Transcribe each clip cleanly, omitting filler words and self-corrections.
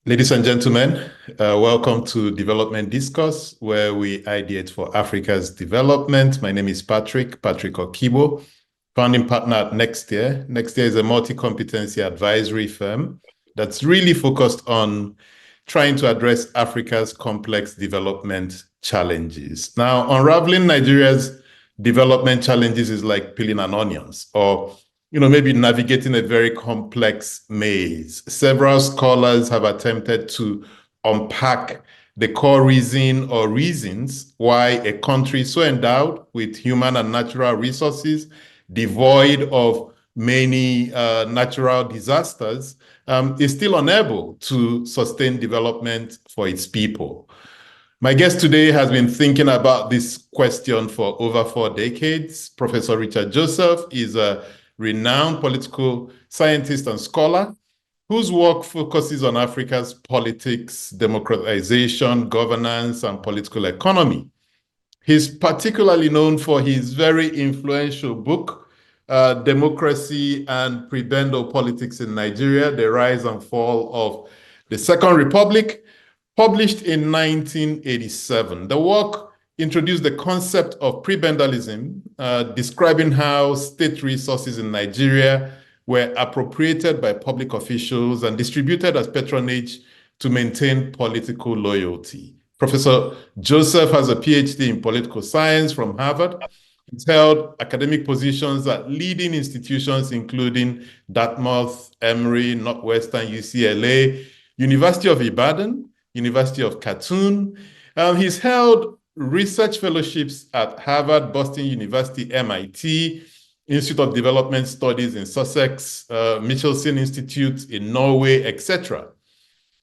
Ladies and gentlemen, welcome to Development Discourse, where we ideate for Africa's development. My name is Patrick Okigbo, founding partner at Nextier. Nextier is a multi-competency advisory firm that's really focused on trying to address Africa's complex development challenges. Now, unraveling Nigeria's development challenges is like peeling an onions, or maybe navigating a very complex maze. Several scholars have attempted to unpack the core reason or reasons why a country so endowed with human and natural resources, devoid of many natural disasters, is still unable to sustain development for its people. My guest today has been thinking about this question for over 4 decades. Professor Richard Joseph is a renowned political scientist and scholar whose work focuses on Africa's politics, democratization, governance, and political economy. He's particularly known for his very influential book, Democracy and Prebendal Politics in Nigeria, The Rise and Fall of the Second Republic, published in 1987. The work introduced the concept of Prebendalism, describing how state resources in Nigeria were appropriated by public officials and distributed as patronage to maintain political loyalty. Professor Joseph has a PhD in political science from Harvard. He's held academic positions at leading institutions including Dartmouth, Emory, Northwestern, UCLA, University of Ibadan, University of Khartoum. He's held research fellowships at Harvard, Boston University, MIT, Institute of Development Studies in Sussex, Michelson Institute in Norway, etc.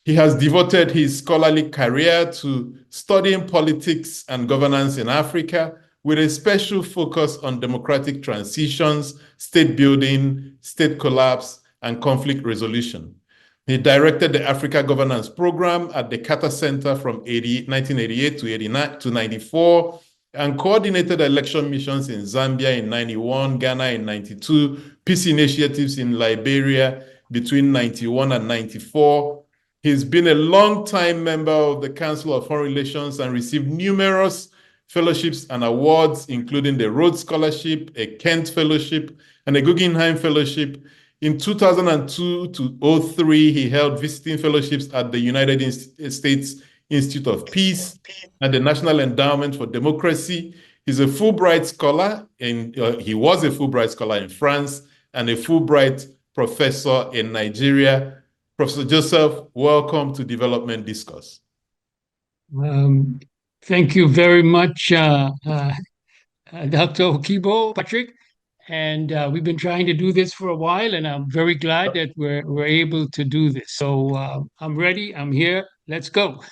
He has devoted his scholarly career to studying politics and governance in Africa, with a special focus on democratic transitions, state building, state collapse, and conflict resolution. He directed the Africa Governance Program at the Carter Center from 1988 to 94, and coordinated election missions in Zambia in 91, Ghana in 92, peace initiatives in Liberia between 91 and 94. He's been a long-time member of the Council of Foreign Relations and received numerous fellowships and awards, including the Rhodes Scholarship, a Kent Fellowship, and a Guggenheim Fellowship. In 2002 to 2003, he held visiting fellowships at the United States Institute of Peace and the National Endowment for Democracy. He's a Fulbright scholar, he was a Fulbright scholar in France and a Fulbright professor in Nigeria. Professor Joseph, welcome to Development Discourse. Thank you very much, Dr. Okigbo, Patrick. And we've been trying to do this for a while, and I'm very glad that we're able to do this. So I'm ready. I'm here. Let's go.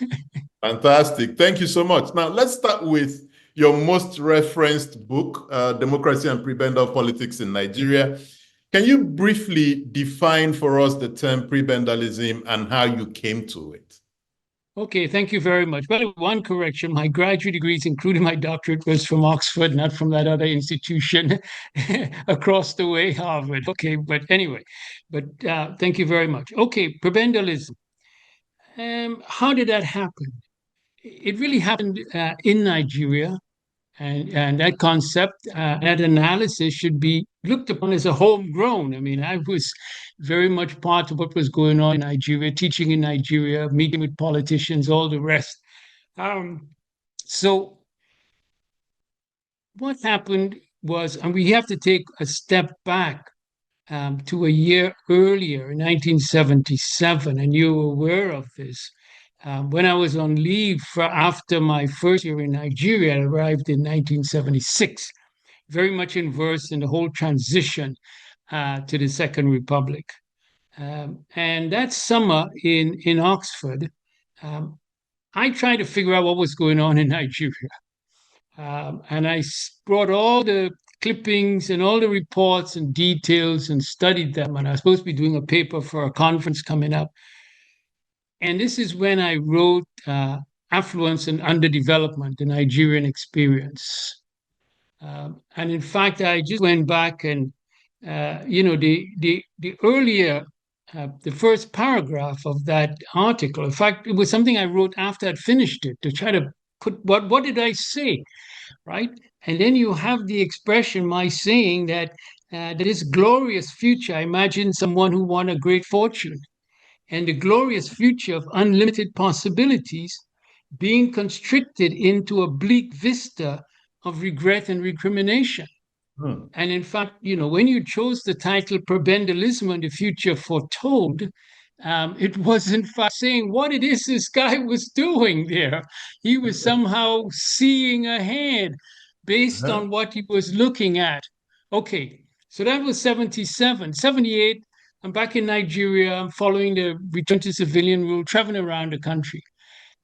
Fantastic. Thank you so much. Now, let's start with your most referenced book, Democracy and Prebendal Politics in Nigeria. Can you briefly define for us the term Prebendalism and how you came to it? Okay, thank you very much. Well, one correction, my graduate degrees, including my doctorate, was from Oxford, not from that other institution across the way, Harvard. Okay, but anyway, thank you very much. Okay, Prebendalism. How did that happen? It really happened in Nigeria, and that concept, that analysis should be looked upon as a homegrown. I mean, I was very much part of what was going on in Nigeria, teaching in Nigeria, meeting with politicians, all the rest. So what happened was, and we have to take a step back to a year earlier, in 1977, and you're aware of this. When I was on leave after my first year in Nigeria, I arrived in 1976, very much immersed in the whole transition to the Second Republic. And that summer in Oxford, I tried to figure out what was going on in Nigeria. And I brought all the clippings and all the reports and details and studied them. And I was supposed to be doing a paper for a conference coming up. And this is when I wrote Affluence and Underdevelopment, the Nigerian Experience. And in fact, I just went back and, the earlier the first paragraph of that article. In fact, it was something I wrote after I'd finished it to try to put what did I say, right? And then you have the expression, my saying that this glorious future, I imagine someone who won a great fortune, and the glorious future of unlimited possibilities being constricted into a bleak vista of regret and recrimination. And in fact, when you chose the title Prebendalism and the Future Foretold, it was in fact saying what it is this guy was doing there. He was somehow seeing ahead based on what he was looking at. Okay, so that was 77. 78, I'm back in Nigeria. I'm following the return to civilian rule, traveling around the country.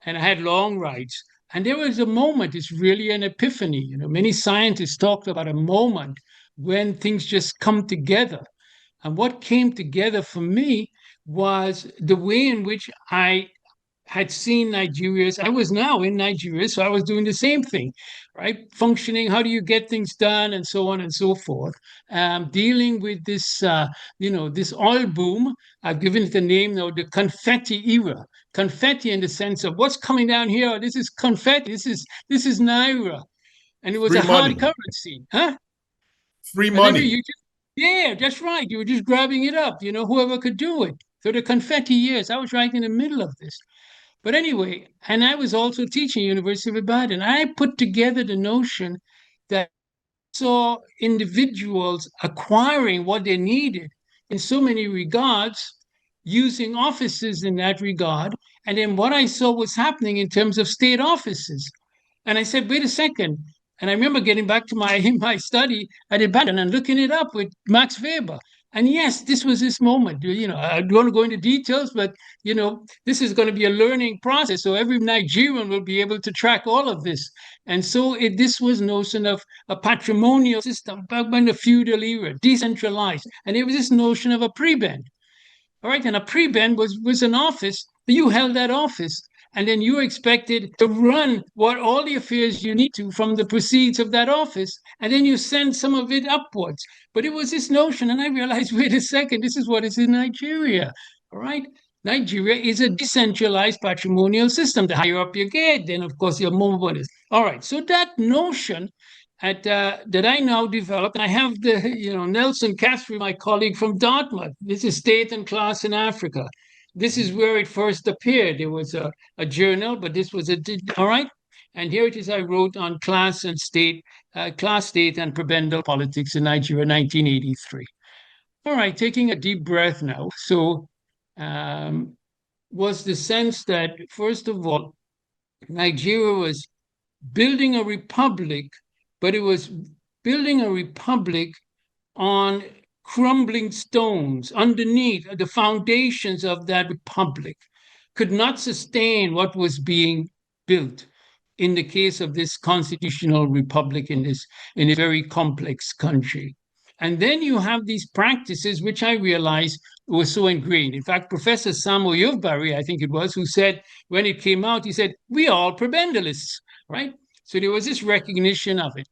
And I had long rides. And there was a moment, it's really an epiphany. Many scientists talked about a moment when things just come together. And what came together for me was the way in which I had seen Nigeria. I was now in Nigeria, so I was doing the same thing, right? Functioning, how do you get things done, and so on and so forth. Dealing with this, this oil boom. I've given it a name now, the confetti era. Confetti in the sense of what's coming down here. This is confetti. This is naira, and it was Free a hard money. currency, huh? Free Remember, money. yeah, that's right. You were just grabbing it up. Whoever could do it. So the confetti years, I was right in the middle of this. But anyway, and I was also teaching University of Ibadan. I put together the notion that I saw individuals acquiring what they needed in so many regards, using offices in that regard. And then what I saw was happening in terms of state offices. And I said, wait a second. And I remember getting back to my study at Ibadan and looking it up with Max Weber. And yes, this was this moment. I don't want to go into details, but this is going to be a learning process. So every Nigerian will be able to track all of this. And so this was notion of a patrimonial system back when the feudal era, decentralized. And there was this notion of a prebend. All right, and a prebend was an office. You held that office, and then you expected to run what all the affairs you need to from the proceeds of that office, and then you send some of it upwards. But it was this notion, and I realized, wait a second, this is what is in Nigeria. All right. Nigeria is a decentralized patrimonial system. The higher up you get, then of course you're more bonus. All right. So that notion that I now developed. I have Nelson Casper, my colleague from Dartmouth. This is State and Class in Africa. This is where it first appeared. It was a journal, but this was all right. And here it is. I wrote on class, state, and Prebendal Politics in Nigeria, 1983. All right, taking a deep breath now. So, was the sense that first of all, Nigeria was building a republic, but it was building a republic on crumbling stones underneath the foundations of that republic could not sustain what was being built in the case of this constitutional republic in a very complex country. And then you have these practices, which I realized were so ingrained. In fact, Professor Samuel Yovbari, I think it was, who said, when it came out, he said, we are all prebendalists, right? So there was this recognition of it.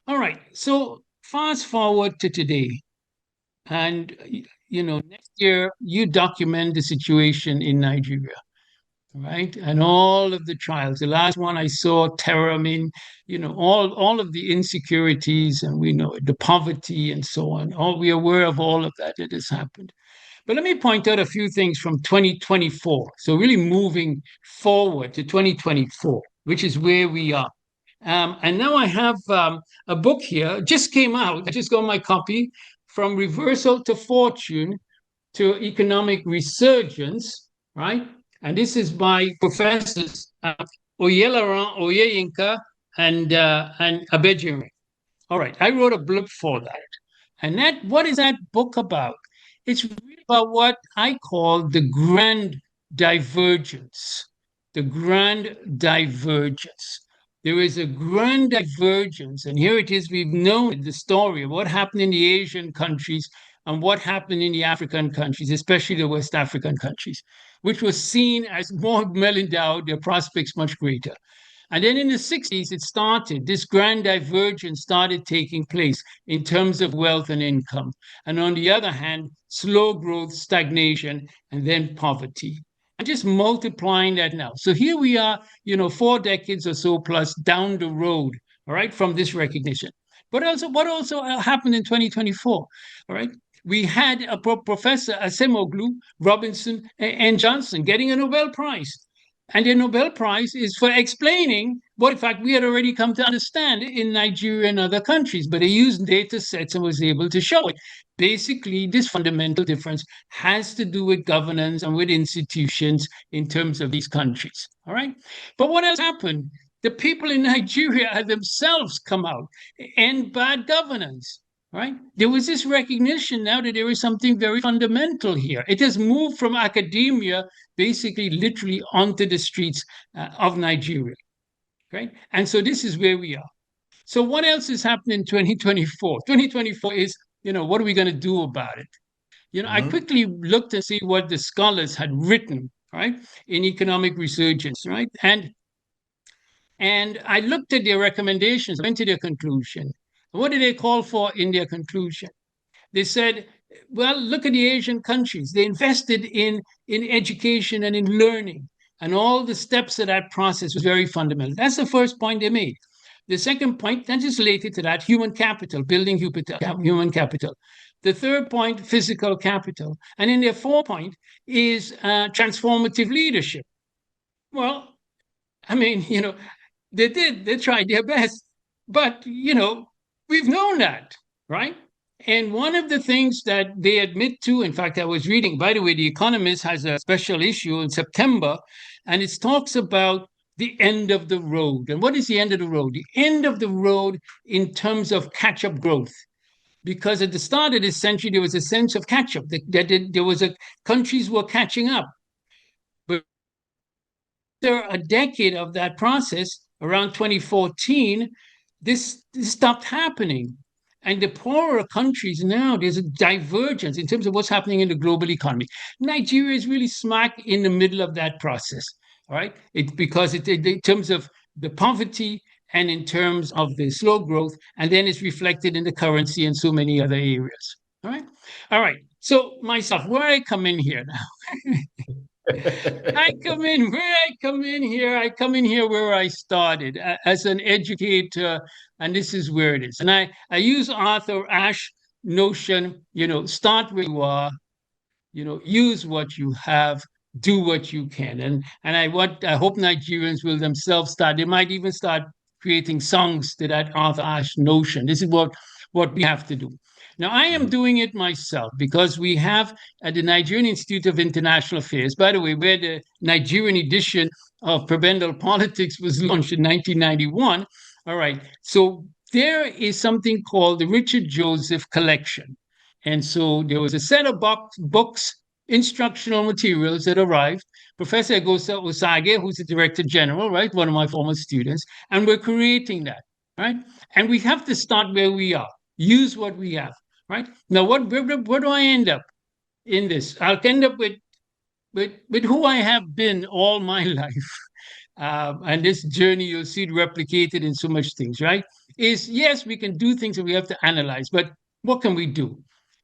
All right. So fast forward to today. And, next year, you document the situation in Nigeria, right? And all of the trials. The last one I saw, terror, I mean, all of the insecurities, and we know the poverty and so on. We're aware of all of that has happened. But let me point out a few things from 2024. So really moving forward to 2024, which is where we are. And now I have a book here, just came out. I just got my copy, From Reversal to Fortune to Economic Resurgence, right? And this is by Professors Oyelaran, Oyeyinka, and Abejime. All right, I wrote a blurb for that. And what is that book about? It's really about what I call the grand divergence. The grand divergence. There is a grand divergence, and here it is. We've known the story of what happened in the Asian countries and what happened in the African countries, especially the West African countries, which was seen as more well endowed, their prospects much greater. And then in the 60s, this grand divergence started taking place in terms of wealth and income. And on the other hand, slow growth, stagnation, and then poverty. And just multiplying that now. So here we are, 4 decades or so plus down the road, all right, from this recognition. But also, what also happened in 2024, all right? We had a Professor Acemoglu, Robinson, and Johnson getting a Nobel Prize. And the Nobel Prize is for explaining what, in fact, we had already come to understand in Nigeria and other countries, but they used data sets and was able to show it. Basically, this fundamental difference has to do with governance and with institutions in terms of these countries. All right. But what else happened? The people in Nigeria have themselves come out and bad governance. Right? There was this recognition now that there is something very fundamental here. It has moved from academia, basically, literally onto the streets of Nigeria. Right? And so this is where we are. So what else is happening in 2024? 2024 is, what are we going to do about it? I quickly looked and see what the scholars had written, right, in economic resurgence, right? And I looked at their recommendations, went to their conclusion. What did they call for in their conclusion? They said, well, look at the Asian countries. They invested in education and in learning. And all the steps of that process was very fundamental. That's the first point they made. The second point, that is related to that, human capital, building human capital. The third point, physical capital. And in their fourth point is transformative leadership. Well, I mean, they tried their best. But, we've known that, right? And one of the things that they admit to, in fact, I was reading, by the way, The Economist has a special issue in September, and it talks about the end of the road. And what is the end of the road? The end of the road in terms of catch-up growth. Because at the start of this century, there was a sense of catch-up. Countries were catching up. But after a decade of that process, around 2014, this stopped happening. And the poorer countries now, there's a divergence in terms of what's happening in the global economy. Nigeria is really smack in the middle of that process, all right? Because in terms of the poverty and in terms of the slow growth, and then it's reflected in the currency and so many other areas, all right? All right, so myself, where I come in here now? I come in here where I started as an educator, and this is where it is. And I use Arthur Ashe notion, start where you are, use what you have, do what you can. And I hope Nigerians will themselves start. They might even start creating songs to that Arthur Ashe notion. This is what we have to do. Now, I am doing it myself because we have at the Nigerian Institute of International Affairs, by the way, where the Nigerian edition of Prebendal Politics was launched in 1991. All right. So there is something called the Richard Joseph Collection. And so there was a set of books, instructional materials that arrived. Professor Egosa Osage, who's the Director General, right, one of my former students, and we're creating that, right? And we have to start where we are, use what we have. Right now, where do I end up in this? I'll end up with who I have been all my life, and this journey you'll see it replicated in so much things. Right? Is yes, we can do things and we have to analyze, but what can we do?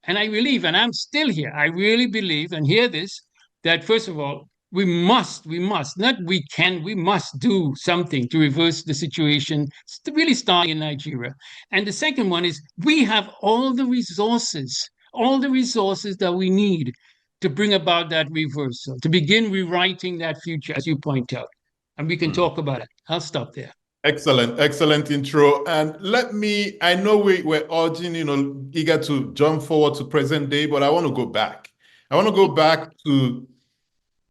And I believe, and I'm still here. I really believe, and hear this, that first of all, we must do something to reverse the situation, really starting in Nigeria. And the second one is we have all the resources that we need to bring about that reversal, to begin rewriting that future, as you point out. And we can talk about it. I'll stop there. Excellent intro. And I know we're urging, eager to jump forward to present day, but I want to go back. I want to go back to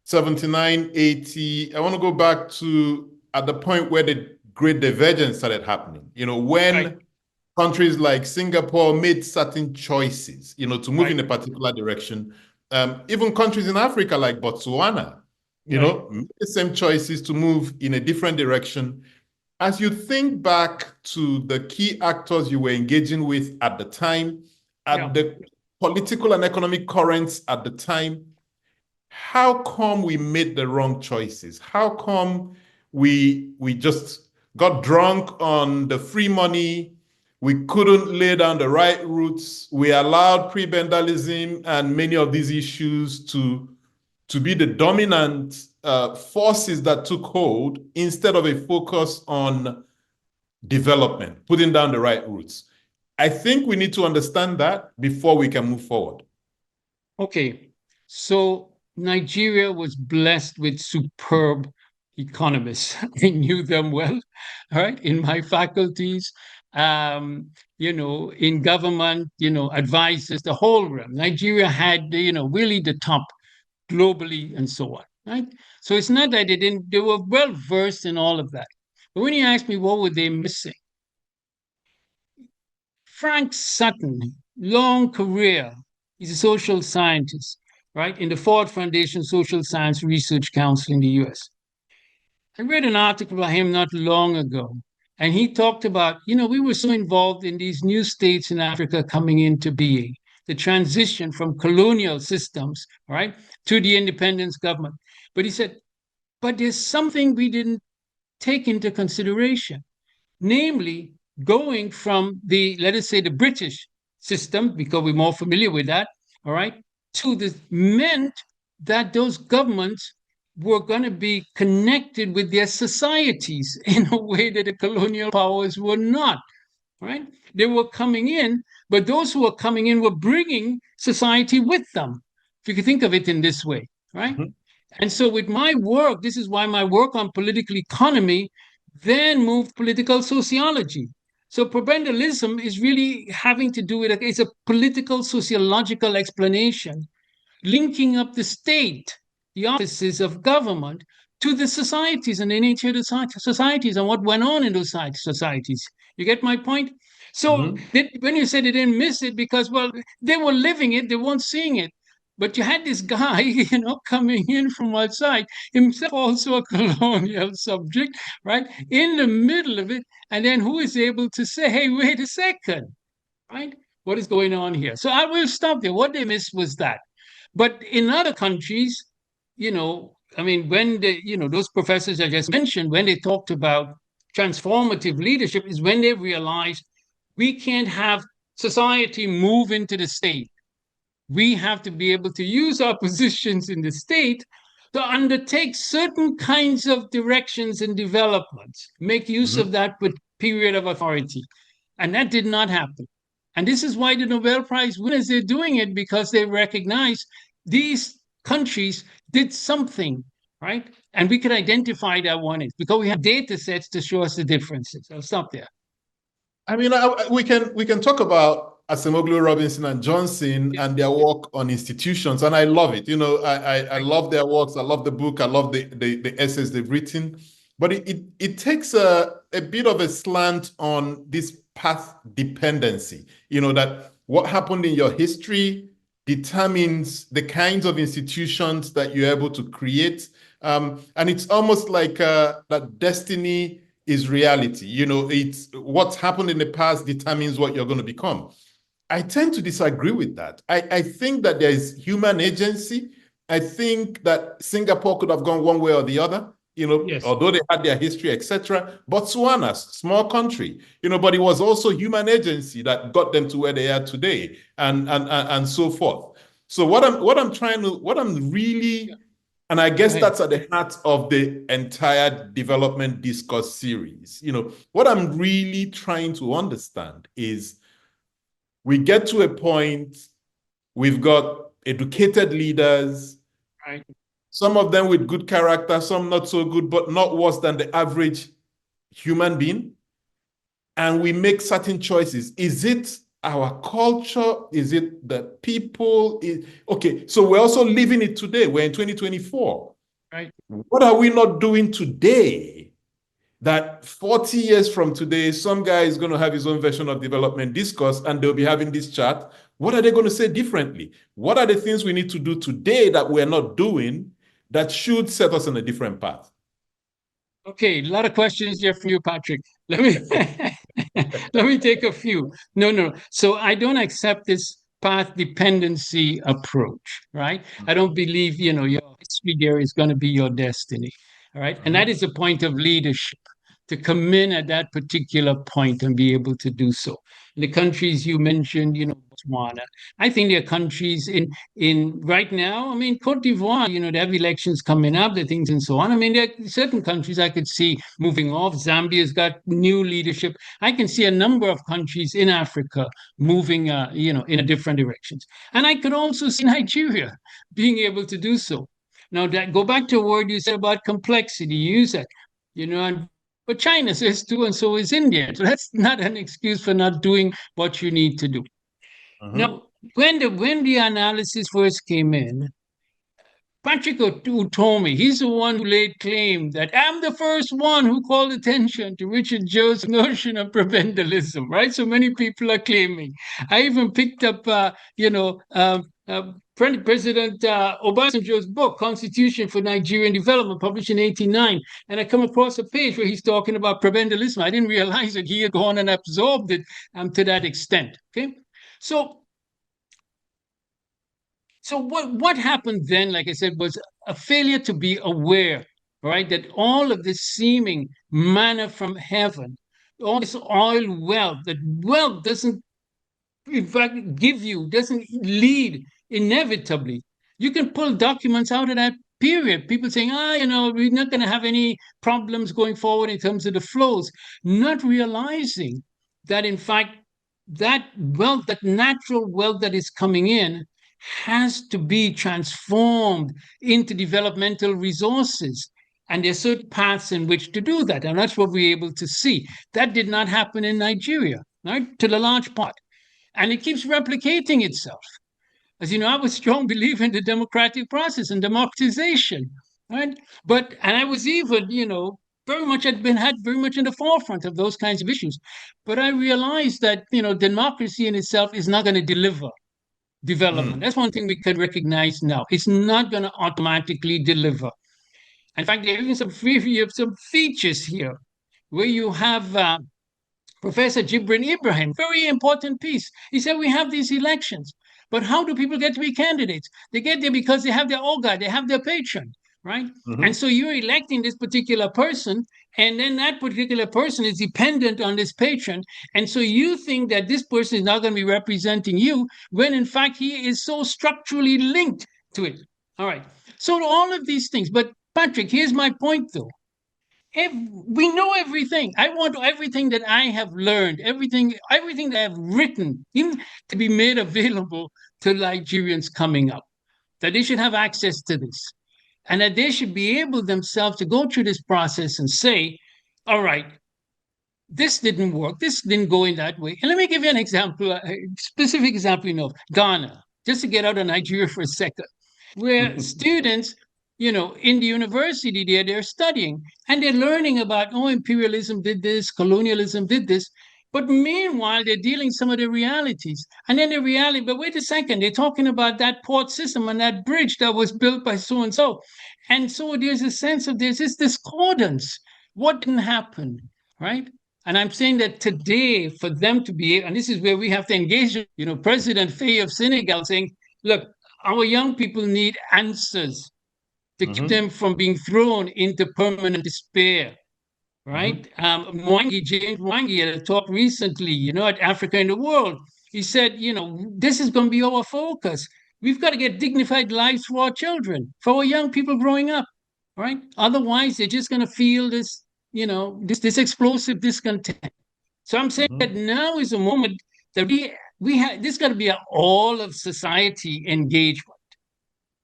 79, 80. I want to go back to at the point where the Great Divergence started happening. When countries like Singapore made certain choices, to move in a particular direction. Even countries in Africa like Botswana, made the same choices to move in a different direction. As you think back to the key actors you were engaging with at the time, the political and economic currents at the time, how come we made the wrong choices? How come we just got drunk on the free money. We couldn't lay down the right roots. We allowed Prebendalism and many of these issues to be the dominant forces that took hold instead of a focus on development, putting down the right roots. I think we need to understand that before we can move forward. Okay, so Nigeria was blessed with superb economists. I knew them well, all right, in my faculties, in government, advisors, the whole realm. Nigeria had, really the top globally and so on, right? So it's not that they were well versed in all of that. But when you ask me what were they missing, Frank Sutton, long career, he's a social scientist, right, in the Ford Foundation Social Science Research Council in the US. I read an article about him not long ago, and he talked about, we were so involved in these new states in Africa coming into being, the transition from colonial systems, right, to the independence government. But he said, but there's something we didn't take into consideration, namely going from let us say, the British system, because we're more familiar with that, all right, to this meant that those governments were going to be connected with their societies in a way that the colonial powers were not, right? They were coming in, but those who were coming in were bringing society with them, if you could think of it in this way, right? Mm-hmm. And so with my work, this is why my work on political economy then moved political sociology. So Prebendalism is really having to do with it's a political sociological explanation, linking up the state, the offices of government, to the societies and the nature of the societies and what went on in those societies. You get my point? So when you said they didn't miss it because, well, they were living it, they weren't seeing it. But you had this guy, coming in from outside, himself also a colonial subject, right, in the middle of it. And then who is able to say, hey, wait a second, right? What is going on here? So I will stop there. What they missed was that. But in other countries, when those professors I just mentioned, when they talked about transformative leadership, is when they realized we can't have society move into the state. We have to be able to use our positions in the state to undertake certain kinds of directions and developments, make use of that period of authority. And that did not happen. And this is why the Nobel Prize winners, they're doing it because they recognize these countries did something, right? And we could identify that one is because we have data sets to show us the differences. I'll stop there. I mean, we can talk about Acemoglu, Robinson, and Johnson and their work on institutions, and I love it. I love their works. I love the book. I love the essays they've written. But it takes a bit of a slant on this path dependency. That what happened in your history determines the kinds of institutions that you're able to create, and it's almost like that destiny is reality. It's what's happened in the past determines what you're going to become. I tend to disagree with that. I think that there is human agency. I think that Singapore could have gone one way or the other, yes, although they had their history, etc. Botswana, small country, but it was also human agency that got them to where they are today, and so forth. So what I'm really, and I guess that's at the heart of the entire development discourse series. What I'm really trying to understand is we get to a point, we've got educated leaders, right, some of them with good character, some not so good, but not worse than the average human being. And we make certain choices. Is it our culture? Is it the people? Okay, so we're also living it today. We're in 2024. Right. What are we not doing today that 40 years from today, some guy is going to have his own version of development discourse and they'll be having this chat? What are they going to say differently? What are the things we need to do today that we're not doing that should set us on a different path? Okay, a lot of questions here from you, Patrick. Let me take a few. No. So I don't accept this path dependency approach, right? I don't believe, your history there is going to be your destiny, all right? And that is a point of leadership. to come in at that particular point and be able to do so. The countries you mentioned, Botswana, I think there are countries in right now. I mean, Cote d'Ivoire, they have elections coming up, the things and so on. I mean, there are certain countries I could see moving off. Zambia's got new leadership. I can see a number of countries in Africa moving, in different directions. And I could also see Nigeria being able to do so. Now, go back to a word you said about complexity. You use that, but China says too, and so is India. So that's not an excuse for not doing what you need to do. Now, when the analysis first came in, Patrick Utomi, he's the one who laid claim that I'm the first one who called attention to Richard Joe's notion of prebendalism, right? So many people are claiming. I even picked up, President Obasanjo's book, Constitution for Nigerian Development, published in 1989. And I come across a page where he's talking about prebendalism. I didn't realize that he had gone and absorbed it to that extent, okay? So what happened then, like I said, was a failure to be aware, right? That all of this seeming manna from heaven, all this oil wealth, that wealth doesn't, in fact, doesn't lead inevitably. You can pull documents out of that period. People saying, we're not going to have any problems going forward in terms of the flows, not realizing that, in fact, that wealth, that natural wealth that is coming in, has to be transformed into developmental resources. And there's certain paths in which to do that. And that's what we're able to see. That did not happen in Nigeria, right? To the large part. And it keeps replicating itself. As you know, I was a strong believer in the democratic process and democratization, right? And I was even, very much had very much in the forefront of those kinds of issues. But I realized that, democracy in itself is not going to deliver development. That's one thing we can recognize now. It's not going to automatically deliver. In fact, there are even some features here where you have Professor Jibrin Ibrahim, very important piece. He said, we have these elections, but how do people get to be candidates? They get there because they have their Oga, they have their patron, right? And so you're electing this particular person, and then that particular person is dependent on this patron. And so you think that this person is not going to be representing you, when in fact he is so structurally linked to it. All right. So all of these things. But Patrick, here's my point though. We know everything. I want everything that I have learned, everything that I have written, even to be made available to Nigerians coming up, that they should have access to this, and that they should be able themselves to go through this process and say, all right, this didn't work, this didn't go in that way. And let me give you an example, a specific example of Ghana, just to get out of Nigeria for a second, where students, in the university there, they're studying and they're learning about, imperialism did this, colonialism did this. But meanwhile, they're dealing some of the realities. And then but wait a second, they're talking about that port system and that bridge that was built by so-and-so. And so there's a sense of, there's this discordance. What didn't happen, right? And I'm saying that today, for them to be, and this is where we have to engage, President Faye of Senegal saying, look, our young people need answers to keep them from being thrown into permanent despair, right? James Mwangi had a talk recently, at Africa in the World. He said, this is going to be our focus. We've got to get dignified lives for our children, for our young people growing up, right? Otherwise, they're just going to feel this, this explosive discontent. So I'm saying that now is a moment that we have, this got to be an all of society engagement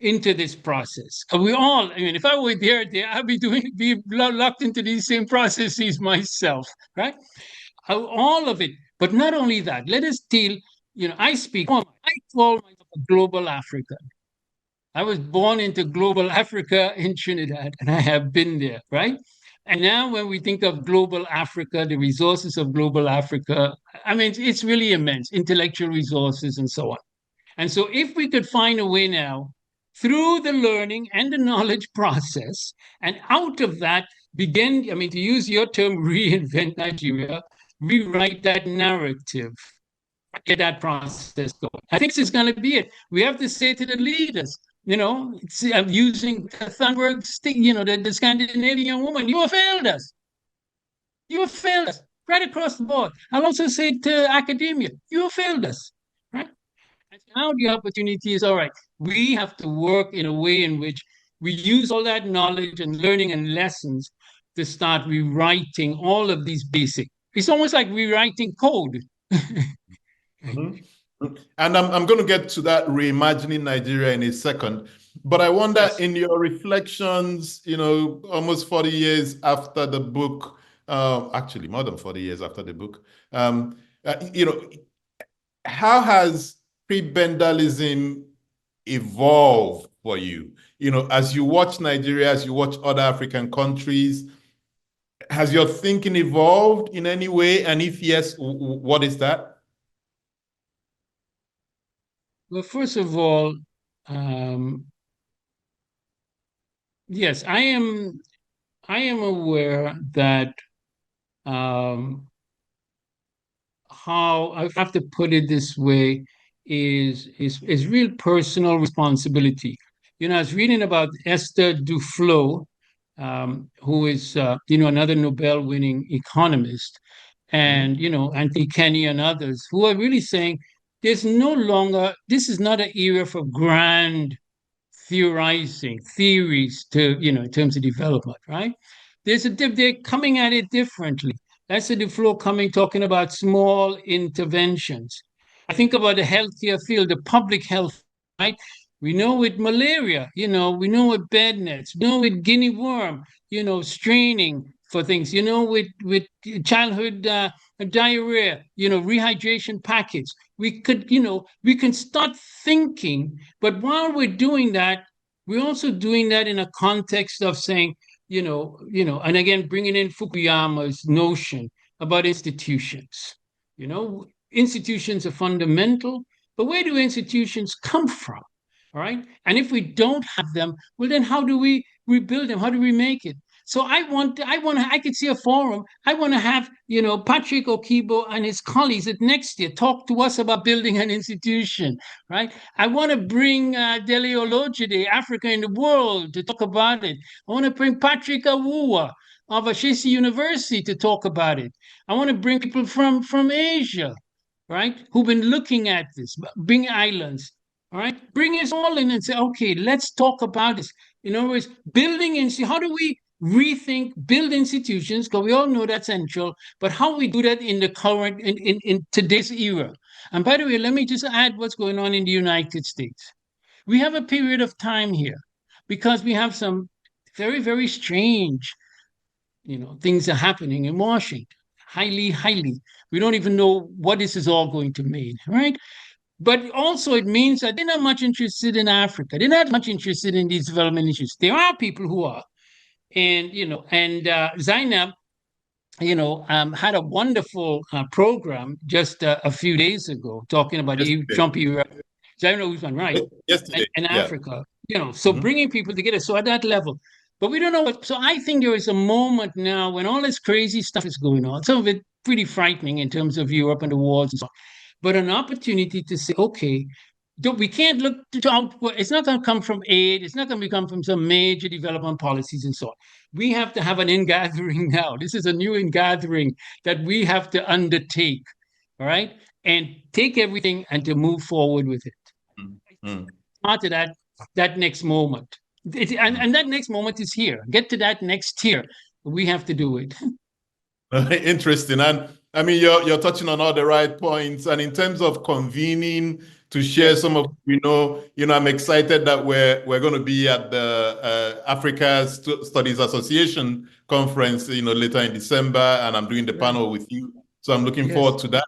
into this process. We all, if I were there, I'd be locked into these same processes myself, right? All of it. But not only that, let us deal, I call myself a global African. I was born into global Africa in Trinidad, and I have been there, right? And now when we think of global Africa, the resources of global Africa, it's really immense, intellectual resources and so on. And so if we could find a way now, through the learning and the knowledge process, and out of that begin, to use your term, reinvent Nigeria, rewrite that narrative, get that process going. I think this is going to be it. We have to say to the leaders, I'm using Thunberg's, the Scandinavian woman, you have failed us. You have failed us right across the board. I'll also say to academia, you have failed us, right? And now the opportunity is all right. We have to work in a way in which we use all that knowledge and learning and lessons to start rewriting all of these basic. It's almost like rewriting code. Mhm. And I'm going to get to that reimagining Nigeria in a second. But I wonder, Yes. in your reflections, almost 40 years after the book, actually more than 40 years after the book, um, you know, how has prebendalism evolved for you? As you watch Nigeria, as you watch other African countries, has your thinking evolved in any way? And if yes, what is that? Well, first of all, um, yes, I am aware that um, how I have to put it this way is real personal responsibility. I was reading about Esther Duflo, who is another Nobel-winning economist, Mhm. and Anthony Kenny and others who are really saying there's no longer this is not an era for grand theorizing theories to in terms of development, right? They're coming at it differently. That's the flow coming talking about small interventions. I think about the healthcare field, the public health, right? We know with malaria, we know with bed nets, we know with guinea worm, straining for things, with childhood diarrhea, rehydration packets. We can start thinking, but while we're doing that, we're also doing that in a context of saying, and again, bringing in Fukuyama's notion about institutions. Institutions are fundamental, but where do institutions come from? All right. And if we don't have them, well, then how do we rebuild them? How do we make it? So I could see a forum. I want to have, Patrick Okigbo and his colleagues at Nextier talk to us about building an institution, right? I want to bring Dele Olojide, Africa in the World, to talk about it. I want to bring Patrick Awuwa of Ashesi University to talk about it. I want to bring people from Asia, right, who've been looking at this, bring islands, all right, bring us all in and say, okay, let's talk about this. In other words, how do we rethink, build institutions, because we all know that's central, but how we do that in the current, in today's era. And by the way, let me just add what's going on in the United States. We have a period of time here because we have some very, very strange, things are happening in Washington. Highly. We don't even know what this is all going to mean, right? But also, it means that they're not much interested in Africa. They're not much interested in these development issues. There are people who are, and Zainab, had a wonderful program just a few days ago talking about the Yesterday. Trump era. Zainab Usman, right? Yesterday. And Yeah. Africa, so Mhm. bringing people together. So at that level, but we don't know what. So I think there is a moment now when all this crazy stuff is going on. Some of it pretty frightening in terms of Europe and the wars and so on, but an opportunity to say, okay, we can't look to outward. It's not going to come from aid. It's not going to come from some major development policies and so on. We have to have an ingathering now. This is a new ingathering that we have to undertake, all right, and take everything and to move forward with it. Mhm. After that next moment, and that next moment is here. Get to that next tier. We have to do it. Interesting. And I mean, you're touching on all the right points. And in terms of convening to share Yes, some of, I'm excited that we're going to be at the Africa Studies Association conference, later in December, and I'm doing the right. panel with you. So I'm looking Yes. forward to that.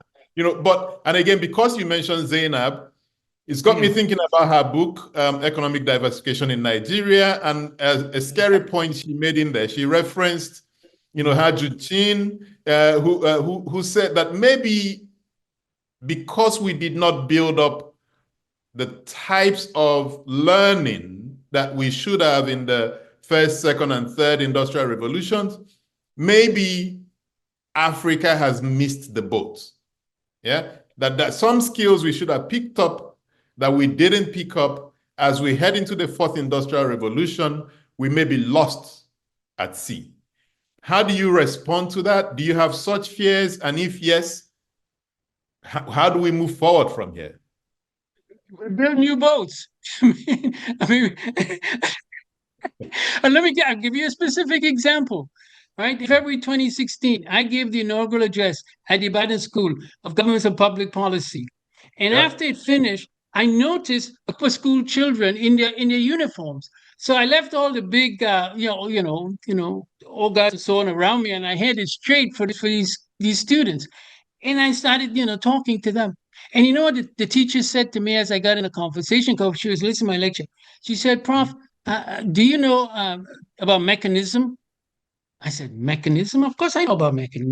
And again, because you mentioned Zainab, it's got me Mm. thinking about her book, Economic Diversification in Nigeria, and a scary point she made in there. She referenced, Haju Chin, who said that maybe because we did not build up the types of learning that we should have in the first, second, and third industrial revolutions, maybe Africa has missed the boat. Yeah, that some skills we should have picked up that we didn't pick up as we head into the fourth industrial revolution, we may be lost at sea. How do you respond to that? Do you have such fears? And if yes, how do we move forward from here? Build new boats. I mean, and I'll give you a specific example. Right, in February 2016, I gave the inaugural address at the Ibadan School of Government and Public Policy. And Yeah. after it finished, I noticed upper school children in their uniforms. So I left all the big, all guys and so on around me, and I headed straight for these students. And I started, talking to them. And you know what the teacher said to me as I got in a conversation because she was listening to my lecture? She said, Prof, do you know about mechanism? I said, mechanism? Of course I know about mechanism.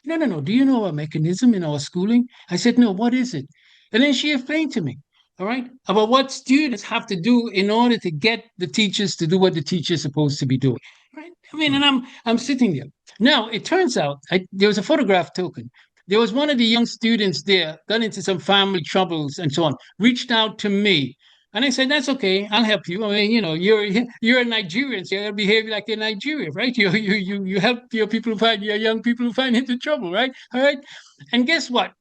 No, no, no. Do you know about mechanism in our schooling? I said, no, what is it? And then she explained to me, all right, about what students have to do in order to get the teachers to do what the teacher is supposed to be doing. Right? I mean, and I'm sitting there. Now, it turns out there was a photograph token. There was one of the young students there, got into some family troubles and so on, reached out to me. And I said, that's okay. I'll help you. I mean, you're a Nigerian, so you gotta behave like a Nigerian, right? You help your people who find your young people who find into trouble, right? All right. And guess what?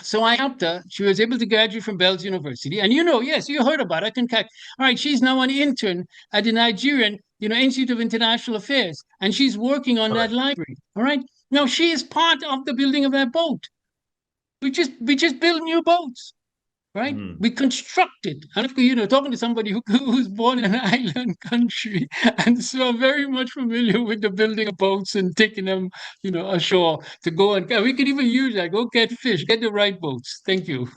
So I helped her. She was able to graduate from Bells University. And yes, you heard about it. All right, she's now an intern at the Nigerian, Institute of International Affairs, and she's working on that library. All right. Now she is part of the building of that boat. We just build new boats, right? We construct it. And talking to somebody who's born in an island country, and so I'm very much familiar with the building of boats and taking them, ashore to go and we could even use that. Go get fish, get the right boats. Thank you.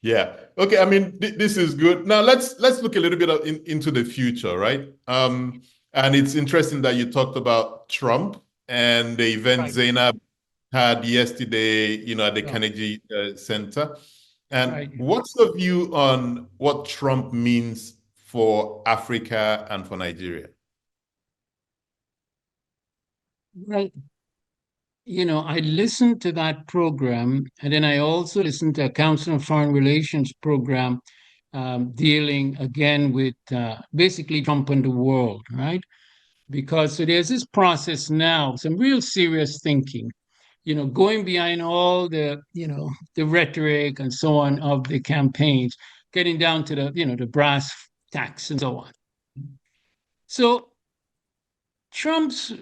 Yeah. Okay. I mean, this is good. Now let's look a little bit into the future, right? And it's interesting that you talked about Trump and the event Right. Zainab had yesterday, at the Carnegie Center. And what's the view on what Trump means for Africa and for Nigeria? Well, I listened to that program, and then I also listened to a Council on Foreign Relations program dealing again with basically Trump and the world, right? Because so there's this process now, some real serious thinking, going behind all the rhetoric and so on of the campaigns, getting down to the brass tacks and so on. So Trump's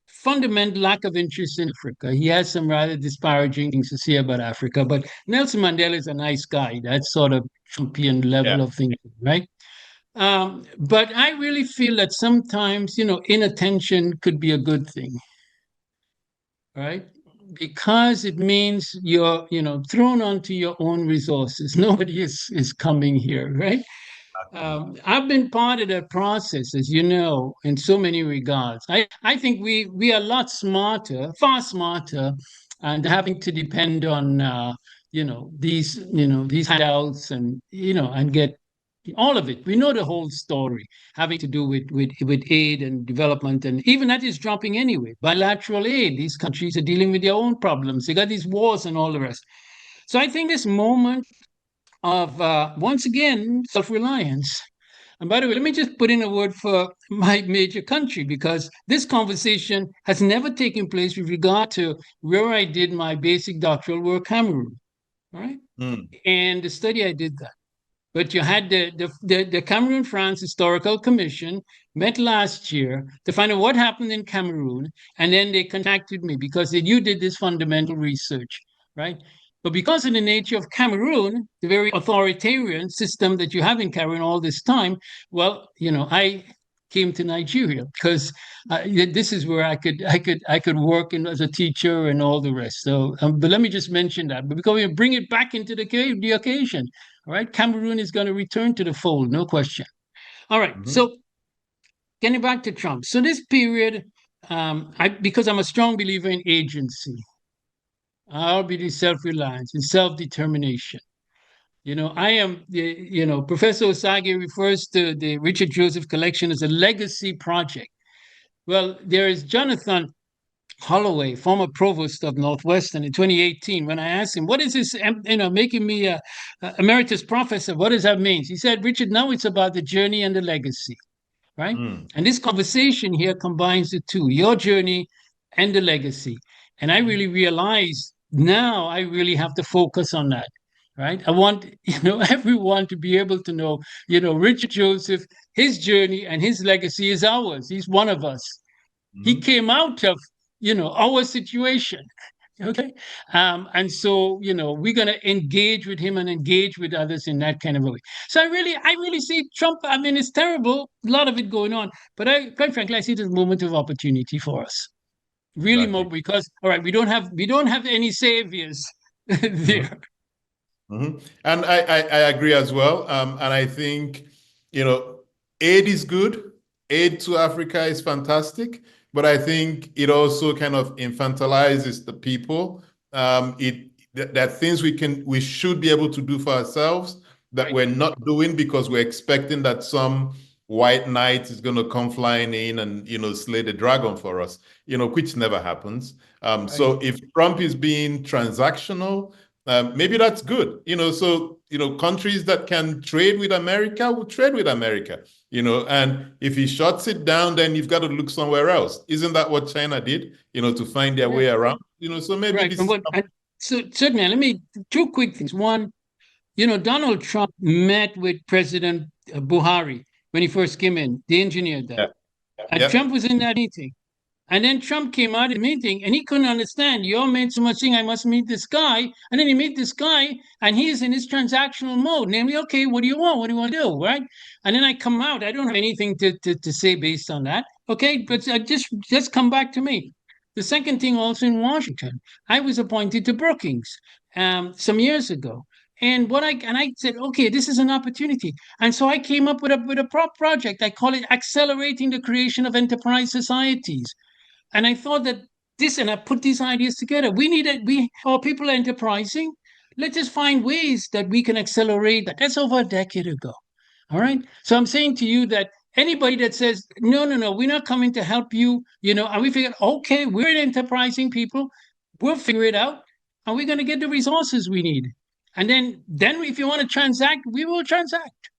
fundamental lack of interest in Africa. He has some rather disparaging things to say about Africa, but Nelson Mandela is a nice guy. That's sort of Trumpian level of thinking, right? But I really feel that sometimes, inattention could be a good thing, right? Because it means you're, thrown onto your own resources. Nobody is coming here, right? I've been part of that process, as you know, in so many regards. I think we are a lot smarter, far smarter, and having to depend on these handouts and and get all of it. We know the whole story, having to do with aid and development, and even that is dropping anyway. Bilateral aid. These countries are dealing with their own problems. They got these wars and all the rest. So I think this moment of once again self-reliance. And by the way, let me just put in a word for my major country, because this conversation has never taken place with regard to where I did my basic doctoral work, Cameroon. All right. And the study I did that. But you had the Cameroon France Historical Commission met last year to find out what happened in Cameroon. And then they contacted me because you did this fundamental research, right? But because of the nature of Cameroon, the very authoritarian system that you have in Cameroon all this time, well, I came to Nigeria because this is where I could work as a teacher and all the rest. So, but let me just mention that. But because we bring it back into the occasion, all right, Cameroon is going to return to the fold, no question. All right, so getting back to Trump. So this period, because I'm a strong believer in agency, I'll be self-reliance and self-determination. I am, Professor Osage refers to the Richard Joseph Collection as a legacy project. Well, there is Jonathan Holloway, former provost of Northwestern in 2018, when I asked him, what is this, making me a emeritus professor? What does that mean? He said, Richard, now it's about the journey and the legacy, right? Mm. And this conversation here combines the two, your journey and the legacy. And I really realize now I really have to focus on that, right? I want, everyone to be able to know, Richard Joseph, his journey and his legacy is ours. He's one of us. He Mm. came out of, our situation. Okay. And so, we're going to engage with him and engage with others in that kind of a way. So I really see Trump. I mean, it's terrible, a lot of it going on, but quite frankly, I see it as a moment of opportunity for us. Really more Exactly. because, all right, we don't have any saviors Mhm. there. Mhm. And I agree as well. And I think, aid is good. Aid to Africa is fantastic. But I think it also kind of infantilizes the people. There are things we should be able to do for ourselves that Right. we're not doing because we're expecting that some white knight is going to come flying in and, slay the dragon for us, which never happens. So Right. if Trump is being transactional, maybe that's good. So, countries that can trade with America will trade with America, and if he shuts it down, then you've got to look somewhere else. Isn't that what China did, to find their Yeah. way around? So maybe Right. this And is, so certainly, let me two quick things. One, Donald Trump met with President Buhari when he first came in. They engineered that. yeah, And yeah, Trump was in that meeting. And then Trump came out of the meeting and he couldn't understand. You all made so much thing, I must meet this guy. And then he met this guy and he's in his transactional mode, namely, okay, what do you want? What do you want to do? Right. And then I come out. I don't have anything to say based on that. Okay. But just come back to me. The second thing also in Washington, I was appointed to Brookings some years ago. And I said, okay, this is an opportunity. And so I came up with a prop project. I call it accelerating the creation of enterprise societies. And I thought that and I put these ideas together. Our people are enterprising. Let's just find ways that we can accelerate that. That's over a decade ago. All right. So I'm saying to you that anybody that says, no, no, no, we're not coming to help you, and we figured, okay, we're enterprising people, we'll figure it out, and we're going to get the resources we need. And then if you want to transact, we will transact.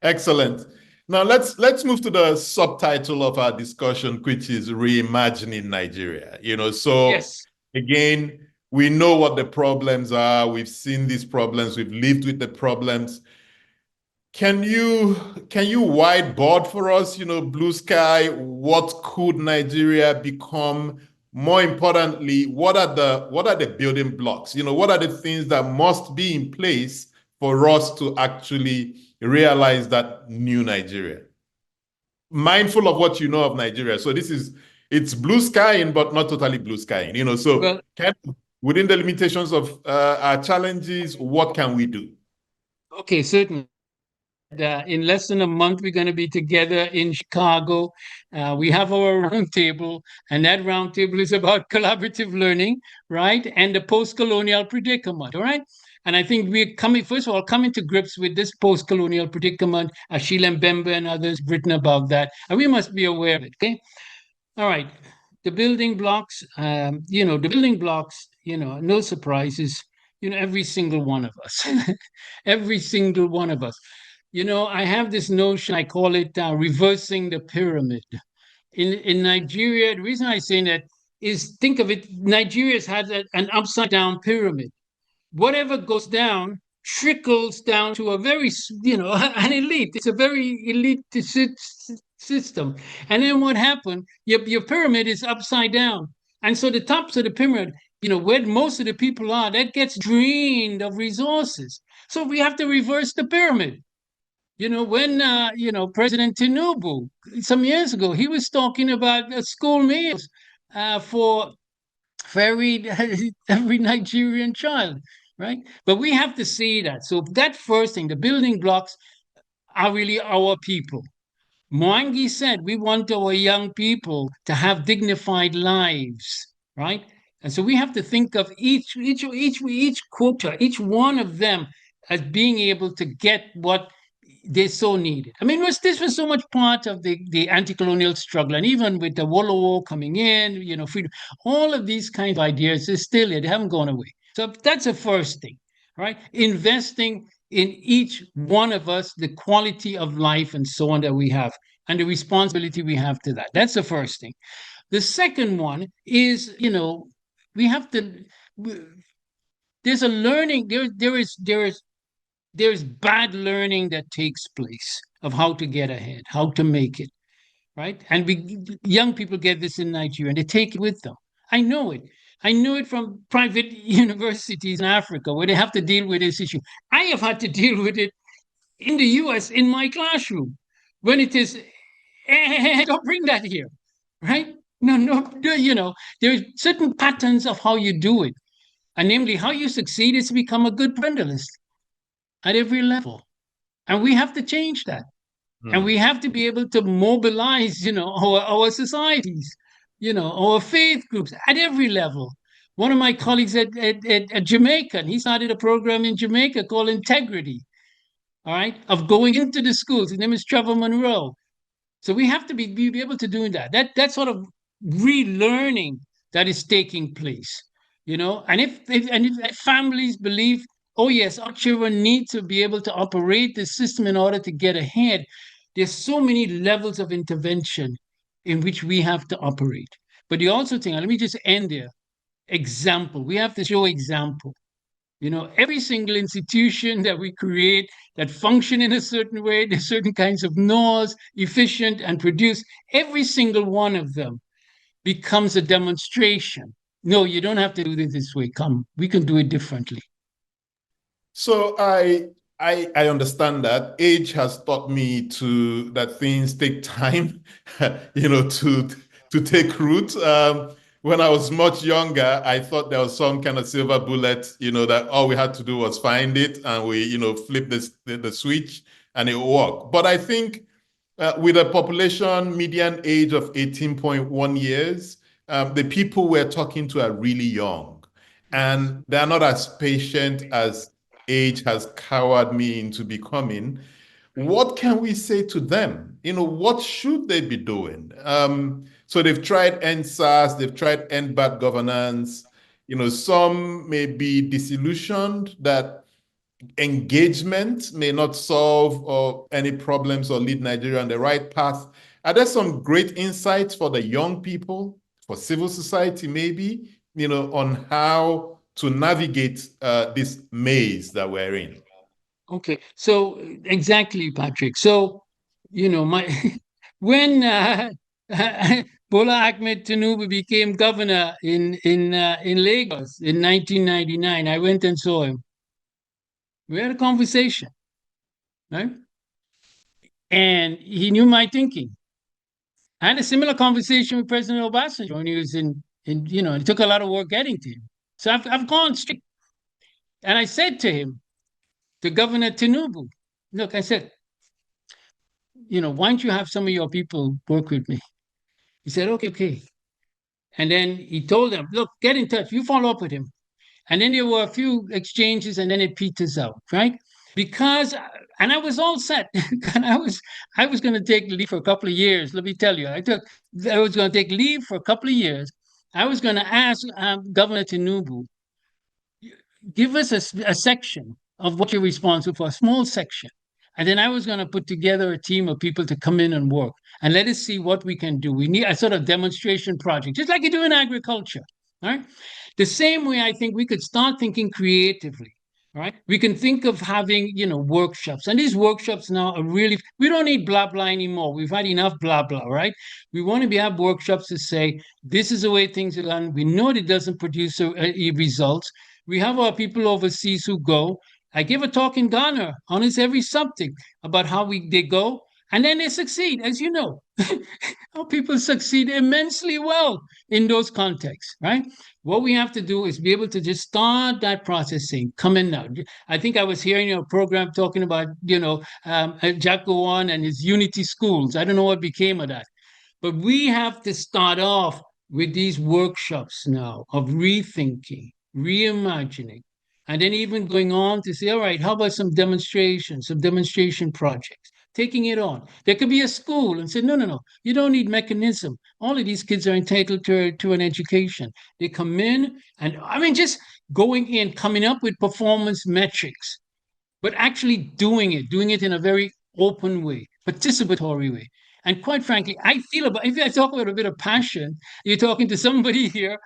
excellent. Now let's move to the subtitle of our discussion, which is reimagining Nigeria. So Yes. again, we know what the problems are. We've seen these problems. We've lived with the problems. Can you whiteboard for us, blue sky, what could Nigeria become? More importantly, what are the building blocks? What are the things that must be in place for us to actually realize that new Nigeria? Mindful of what you know of Nigeria. So it's blue skying, but not totally blue skying. So Well, within the limitations of our challenges, what can we do? okay, certainly. In less than a month, we're going to be together in Chicago. We have our roundtable, and that roundtable is about collaborative learning, right? And the post-colonial predicament, all right? And I think we're first of all, coming to grips with this post-colonial predicament. Achille Mbembe and others written about that, and we must be aware of it, okay? All right. The building blocks, no surprises, every single one of us, every single one of us. I have this notion, I call it reversing the pyramid. In Nigeria, the reason I say that is think of it, Nigeria's had an upside down pyramid. Whatever goes down trickles down to a very, an elite. It's a very elite system. And then what happened? Your pyramid is upside down. And so the tops of the pyramid, where most of the people are, that gets drained of resources. So we have to reverse the pyramid. When President Tinubu some years ago, he was talking about school meals for every Nigerian child, right? But we have to see that. So that first thing, the building blocks are really our people. Mwangi said we want our young people to have dignified lives, right? And so we have to think of each quota, each one of them as being able to get what they so needed. I mean, this was so much part of the anti-colonial struggle, and even with the Wololo coming in, freedom, all of these kind of ideas is still there; they haven't gone away. So that's the first thing, right? Investing in each one of us the quality of life and so on that we have and the responsibility we have to that. That's the first thing. The second one is, we have to, there's a learning, there's bad learning that takes place of how to get ahead, how to make it, right? And young people get this in Nigeria and they take it with them. I know it. I know it from private universities in Africa where they have to deal with this issue. I have had to deal with it in the US in my classroom when it is, don't bring that here, right? No, there's certain patterns of how you do it. And namely, how you succeed is to become a good Brandalist at every level. And we have to change that. And we have to be able to mobilize, our societies, our faith groups at every level. One of my colleagues at Jamaica, he started a program in Jamaica called Integrity, all right, of going into the schools. His name is Trevor Monroe. So we have to be able to do that. That sort of relearning that is taking place, And if families believe, oh yes, our children need to be able to operate the system in order to get ahead, there's so many levels of intervention in which we have to operate. But the also thing, let me just end there. Example. We have to show example. Every single institution that we create that function in a certain way, there's certain kinds of laws, efficient and produce, every single one of them becomes a demonstration. No, you don't have to do it this way. Come, we can do it differently. So I understand that age has taught me that things take time, to take root. When I was much younger, I thought there was some kind of silver bullet, that all we had to do was find it and we, flip the switch and it will work. But I think with a population median age of 18.1 years, the people we're talking to are really young and they're not as patient as age has cowered me into becoming. What can we say to them? What should they be doing? So they've tried end SARS, they've tried end bad governance. Some may be disillusioned that engagement may not solve any problems or lead Nigeria on the right path. Are there some great insights for the young people, for civil society maybe, on how to navigate this maze that we're in? Okay, so exactly, Patrick. So, when Bola Ahmed Tinubu became governor in Lagos in 1999, I went and saw him. We had a conversation, right? And he knew my thinking. I had a similar conversation with President Obasanjo when he was it took a lot of work getting to him. So I've gone straight. And I said to him, to Governor Tinubu, look, I said, why don't you have some of your people work with me? He said, okay. And then he told them, look, get in touch. You follow up with him. And then there were a few exchanges and then it peters out, right? And I was all set. And I was going to take leave for a couple of years. Let me tell you, I was going to take leave for a couple of years. I was going to ask Governor Tinubu, give us a section of what you're responsible for, a small section. And then I was going to put together a team of people to come in and work and let us see what we can do. We need a sort of demonstration project, just like you do in agriculture. Right? The same way I think we could start thinking creatively. Right? We can think of having, workshops. And these workshops now are really, we don't need blah, blah anymore. We've had enough blah, blah, right? We want to have workshops to say, this is the way things are done. We know it doesn't produce results. We have our people overseas who go. I give a talk in Ghana on this every subject about how they go, and then they succeed, as you know. How people succeed immensely well in those contexts, right? What we have to do is be able to just start that process saying, come in now. I think I was hearing a program talking about, Jack Gowon and his Unity schools. I don't know what became of that. But we have to start off with these workshops now of rethinking, reimagining, and then even going on to say, all right, how about some demonstrations, some demonstration projects, taking it on. There could be a school and say, no, you don't need mechanism. All of these kids are entitled to an education. They come in and, just going in, coming up with performance metrics but actually doing it in a very open way, participatory way. And quite frankly, I feel about, if I talk about a bit of passion, you're talking to somebody here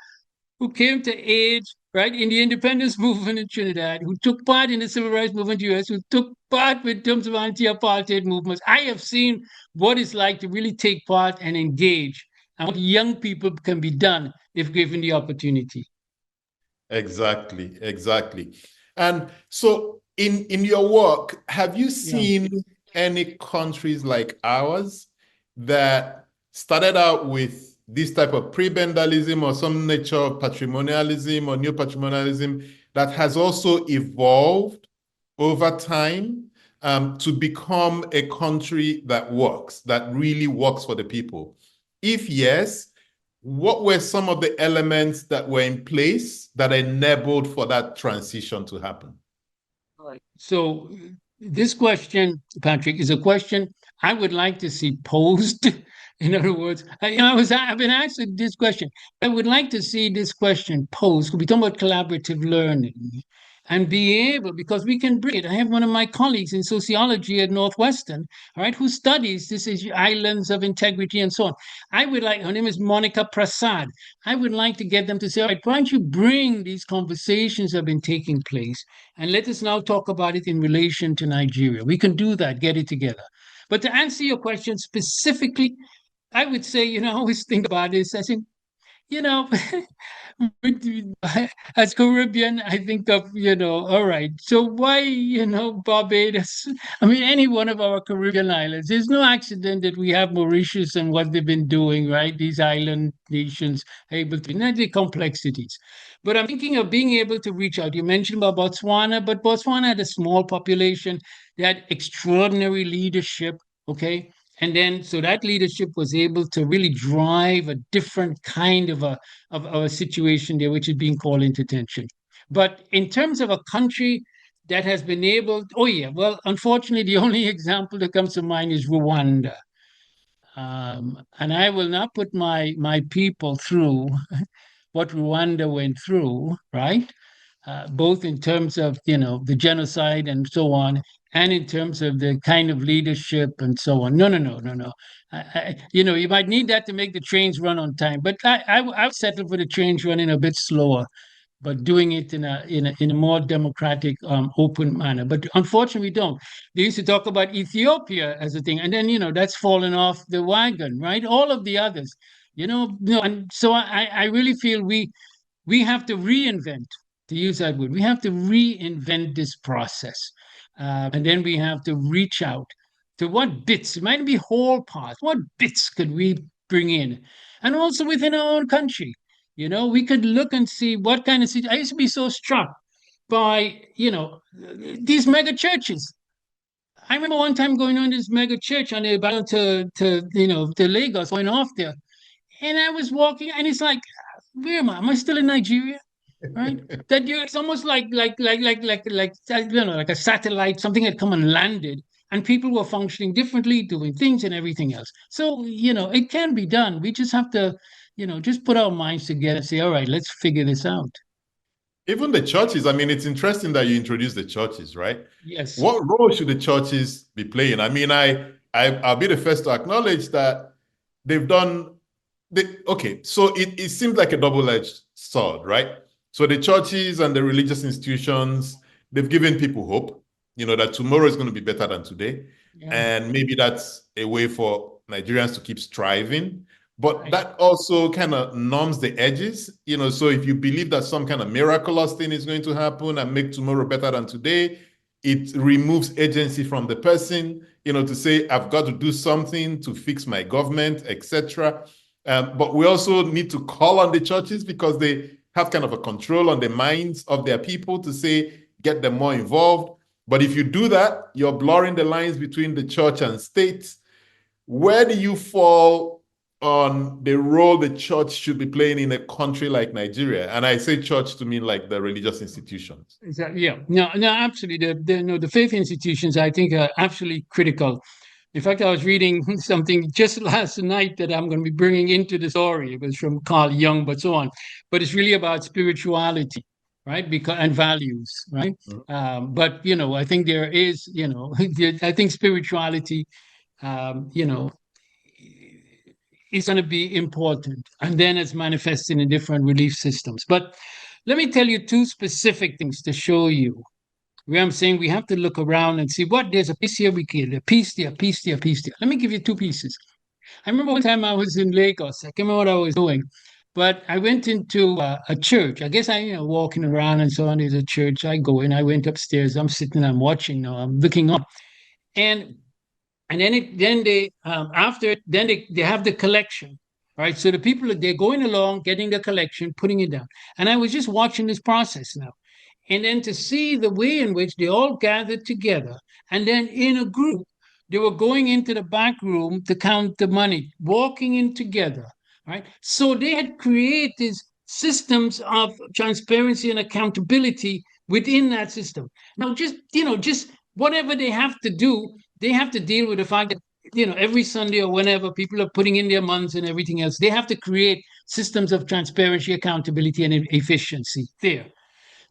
who came to age, right, in the independence movement in Trinidad, who took part in the civil rights movement in the US, who took part in terms of anti-apartheid movements. I have seen what it's like to really take part and engage, and what young people can be done if given the opportunity. Exactly, exactly. And so in your work, have you Yeah. seen any countries like ours that started out with this type of prebendalism or some nature of patrimonialism or new patrimonialism that has also evolved over time to become a country that works, that really works for the people? If yes, what were some of the elements that were in place that enabled for that transition to happen? So this question, Patrick, is a question I would like to see posed. In other words, I've been asked this question. I would like to see this question posed. We talk about collaborative learning and be able, because we can bring it. I have one of my colleagues in sociology at Northwestern, all right, who studies this is islands of integrity and so on. I would like, her name is Monica Prasad. I would like to get them to say, all right, why don't you bring these conversations that have been taking place, and let us now talk about it in relation to Nigeria. We can do that, get it together. But to answer your question specifically, I would say, I always think about this. I think, you know, as Caribbean, I think of, all right, so why, Barbados? I mean, any one of our Caribbean islands. There's no accident that we have Mauritius and what they've been doing, right? These island nations able to, not the complexities. But I'm thinking of being able to reach out. You mentioned about Botswana, but Botswana had a small population. They had extraordinary leadership, okay? And then, so that leadership was able to really drive a different kind of a situation there, which is being called into tension. But in terms of a country that has been able, oh yeah, well, unfortunately, the only example that comes to mind is Rwanda. And I will not put my people through what Rwanda went through, right? Both in terms of the genocide and so on, and in terms of the kind of leadership and so on. No, no, no, no, no. You might need that to make the trains run on time, but I would settle for the trains running a bit slower, but doing it in a more democratic, open manner. But unfortunately, we don't. They used to talk about Ethiopia as a thing, and then that's fallen off the wagon, right? All of the others, and so I really feel we have to reinvent, to use that word. We have to reinvent this process, and then we have to reach out to what bits. It might be whole parts. What bits could we bring in, and also within our own country. We could look and see what kind of. I used to be so struck by these mega churches. I remember one time going on this mega church on the bound to Lagos, going off there, and I was walking, and it's like, where am I? Am I still in Nigeria? Right? That it's almost like like a satellite, something had come and landed, and people were functioning differently, doing things and everything else. So it can be done. We just have to just put our minds together and say, all right, let's figure this out. Even the churches, I mean, it's interesting that you introduced the churches, right? Yes. What role should the churches be playing? I mean, I'll be the first to acknowledge that they've done okay, so it seems like a double-edged sword, right? So the churches and the religious institutions, they've given people hope, that tomorrow is going to be better than today. Yeah. And maybe that's a way for Nigerians to keep striving. But Right. that also kind of numbs the edges, so if you believe that some kind of miraculous thing is going to happen and make tomorrow better than today, it removes agency from the person, to say, I've got to do something to fix my government, etc. But we also need to call on the churches because they have kind of a control on the minds of their people to say, get them more involved. But if you do that, you're blurring the lines between the church and state. Where do you fall on the role the church should be playing in a country like Nigeria? And I say church to mean like the religious institutions. Exactly. Yeah. No, no, absolutely. The faith institutions, I think, are absolutely critical. In fact, I was reading something just last night that I'm going to be bringing into the story. It was from Carl Jung, but so on. But it's really about spirituality. right? And values, right? Mm. But I think there is, I think spirituality, is going to be important, and then it's manifesting in different relief systems. But let me tell you two specific things to show you where I'm saying we have to look around and see what there's a piece here, we get a piece there, piece there, piece there. Let me give you two pieces. I remember one time I was in Lagos. I can't remember what I was doing, but I went into a church. I guess walking around and so on. There's a church. I go in. I went upstairs. I'm sitting. I'm watching. Now I'm looking up, and then they after then they have the collection. Right. So the people they're going along, getting the collection, putting it down, and I was just watching this process now, and then to see the way in which they all gathered together, and then in a group they were going into the back room to count the money, walking in together, right? So they had created systems of transparency and accountability within that system. Now, just whatever they have to do, they have to deal with the fact that every Sunday or whenever people are putting in their months and everything else, they have to create systems of transparency, accountability, and efficiency there.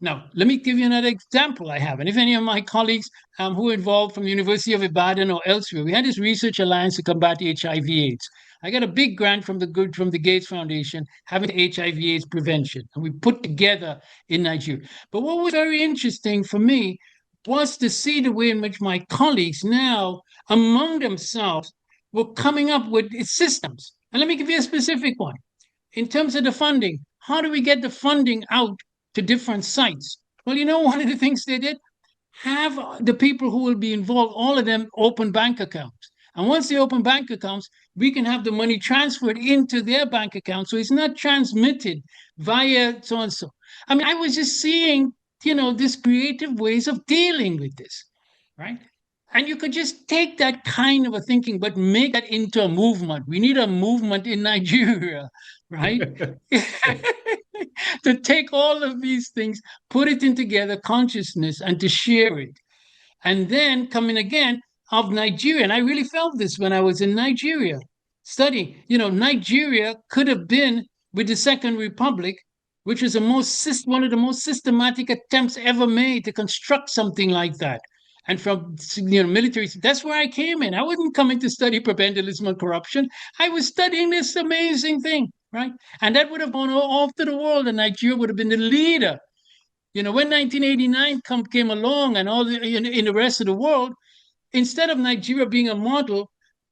Now, let me give you another example I have. And if any of my colleagues who are involved from the University of Ibadan or elsewhere, we had this research alliance to combat HIV/AIDS. I got a big grant from the Gates Foundation having HIV/AIDS prevention, and we put together in Nigeria. But what was very interesting for me was to see the way in which my colleagues now, among themselves, were coming up with systems. And let me give you a specific one. In terms of the funding, how do we get the funding out to different sites? Well, one of the things they did, have the people who will be involved, all of them open bank accounts. And once they open bank accounts, we can have the money transferred into their bank account. So it's not transmitted via so and so. I mean, I was just seeing, these creative ways of dealing with this, right? And you could just take that kind of a thinking, but make that into a movement. We need a movement in Nigeria, right? To take all of these things, put it in together, consciousness, and to share it. And then coming again of Nigeria. And I really felt this when I was in Nigeria studying. Nigeria could have been with the Second Republic, which was one of the most systematic attempts ever made to construct something like that. And from military, that's where I came in. I wasn't coming to study prebendalism and corruption. I was studying this amazing thing, right? And that would have gone off to the world, and Nigeria would have been the leader. When 1989 came along, and all in the rest of the world, instead of Nigeria being a model,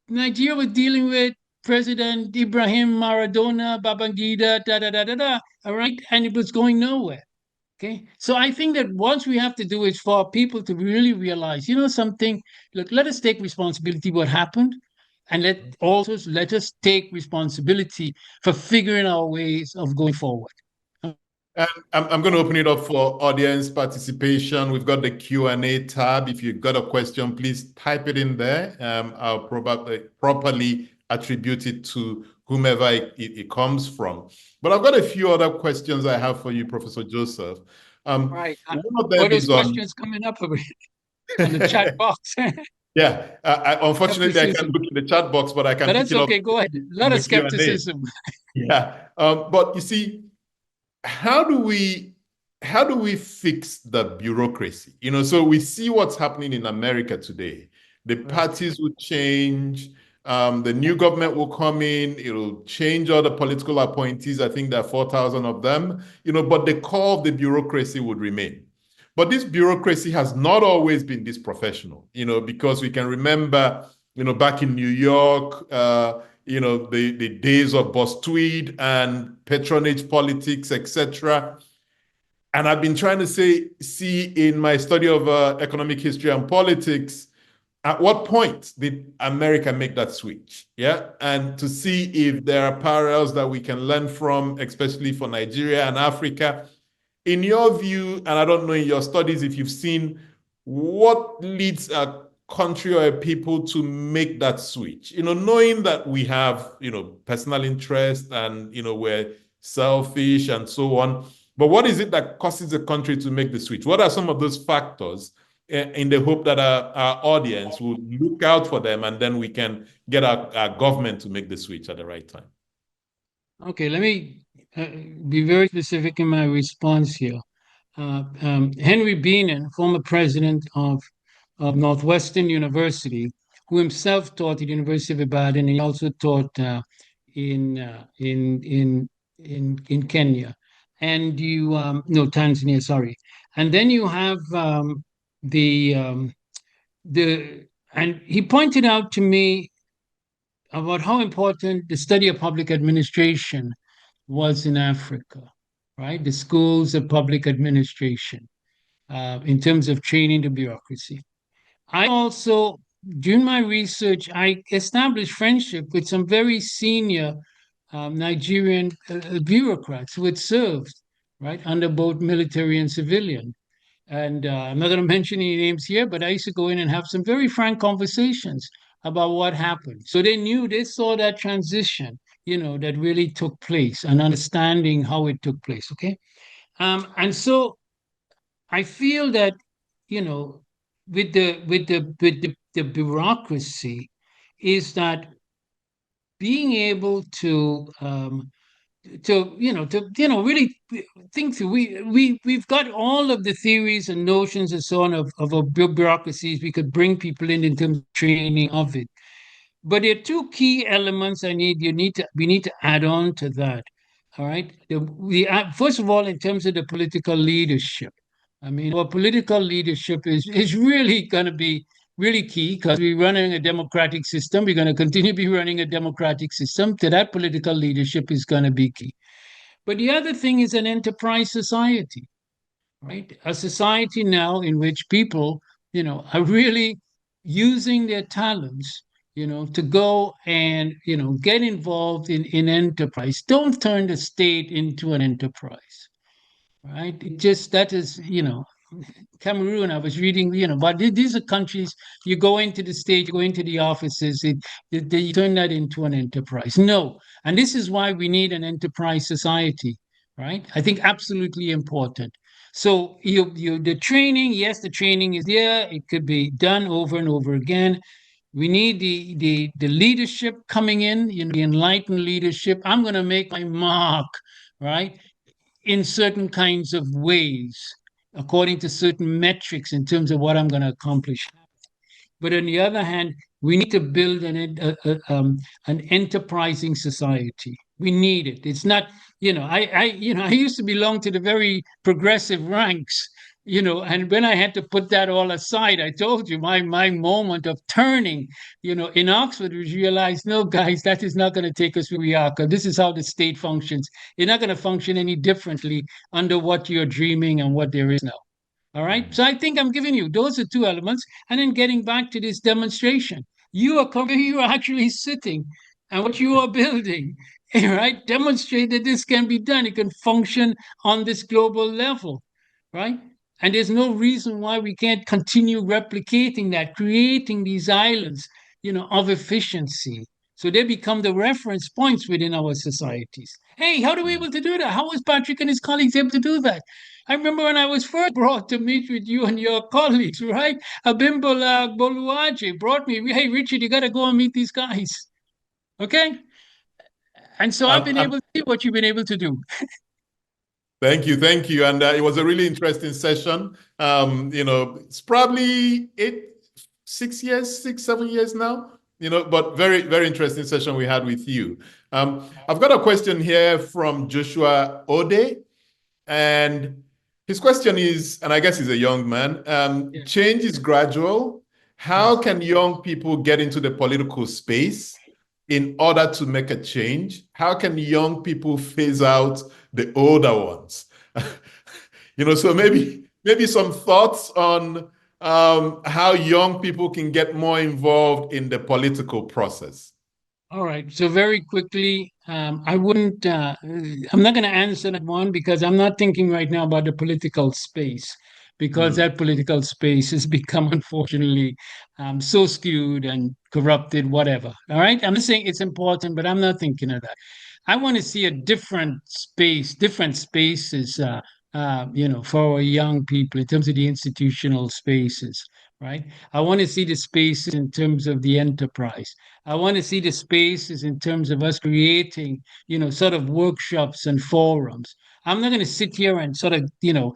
Nigeria was dealing with President Ibrahim Maradona, Babangida, da da da da da. All right, and it was going nowhere. Okay, so I think that once we have to do is for people to really realize, something. Look, let us take responsibility what happened, and let us take responsibility for figuring our ways of going forward. And I'm going to open it up for audience participation. We've got the Q&A tab. If you've got a question, please type it in there. I'll probably properly attribute it to whomever it comes from. But I've got a few other questions I have for you, Professor Joseph. Right. One of them those is questions coming up on the chat box. Yeah, unfortunately, I can't look in the chat box, but I can. But that's okay. Go ahead. A lot of skepticism. Yeah, but you see, how do we fix the bureaucracy? So we see what's happening in America today. The parties will change. The new government will come in. It'll change all the political appointees. I think there are 4,000 of them. But the core of the bureaucracy would remain. But this bureaucracy has not always been this professional. Because we can remember, back in New York, the days of Bostweed and patronage politics, etc. And I've been trying to see in my study of economic history and politics, at what point did America make that switch? Yeah. And to see if there are parallels that we can learn from, especially for Nigeria and Africa. In your view, and I don't know in your studies if you've seen, what leads a country or a people to make that switch, knowing that we have, personal interest and, we're selfish and so on. But what is it that causes a country to make the switch? What are some of those factors in the hope that our audience will look out for them, and then we can get our government to make the switch at the right time? Okay, let me be very specific in my response here. Henry Beanon, former president of Northwestern University, who himself taught at the University of Ibadan, and he also taught in uh, in in in Kenya, and you no Tanzania, sorry, and then you have the the and he pointed out to me about how important the study of public administration was in Africa, right? The schools of public administration in terms of training the bureaucracy. I also, during my research, I established friendship with some very senior Nigerian bureaucrats who had served, right, under both military and civilian. And I'm not going to mention any names here, but I used to go in and have some very frank conversations about what happened. So they saw that transition, that really took place and understanding how it took place. Okay. And so I feel that, with the bureaucracy is that being able to really think through. We've got all of the theories and notions and so on of a bureaucracies. We could bring people in terms of training of it. But there are two key elements we need to add on to that. All right. First of all, in terms of the political leadership, I mean, our political leadership is really going to be really key because we're running a democratic system. We're going to continue to be running a democratic system. So that political leadership is going to be key. But the other thing is an enterprise society, right? A society now in which people, are really using their talents, to go and, get involved in enterprise. Don't turn the state into an enterprise, right? That is, Cameroon, I was reading, but these are countries, you go into the state, you go into the offices, you turn that into an enterprise. No. And this is why we need an enterprise society, right? I think absolutely important. So the training, yes, the training is there. It could be done over and over again. We need the leadership coming in, the enlightened leadership. I'm going to make my mark, right, in certain kinds of ways, according to certain metrics in terms of what I'm going to accomplish. But on the other hand, we need to build an enterprising society. We need it. It's not, I used to belong to the very progressive ranks, and when I had to put that all aside, I told you my moment of turning, in Oxford was realized, no, guys, that is not going to take us where we are, because this is how the state functions. You're not going to function any differently under what you're dreaming and what there is now. All right. So I think I'm giving you those are two elements. And then getting back to this demonstration, you are actually sitting and what you are building, right? Demonstrate that this can be done. It can function on this global level, right? And there's no reason why we can't continue replicating that, creating these islands, of efficiency. So they become the reference points within our societies. Hey, how are we able to do that? How was Patrick and his colleagues able to do that? I remember when I was first brought to meet with you and your colleagues, right? Abimbola Boluaje brought me, hey, Richard, you got to go and meet these guys. Okay? And so I've been able to see what you've been able to do. Thank you, thank you. And it was a really interesting session. It's probably 6, 7 years now, but very, very interesting session we had with you. I've got a question here from Joshua Ode, and his question is, and I guess he's a young man, change is gradual. How can young people get into the political space in order to make a change? How can young people phase out the older ones? So maybe some thoughts on how young people can get more involved in the political process. All right. So very quickly, I wouldn't, I'm not going to answer that one because I'm not thinking right now about the political space, because that political space has become, unfortunately, so skewed and corrupted, whatever. All right. I'm not saying it's important, but I'm not thinking of that. I want to see a different spaces, for our young people in terms of the institutional spaces, right? I want to see the spaces in terms of the enterprise. I want to see the spaces in terms of us creating, sort of workshops and forums. I'm not going to sit here and sort of,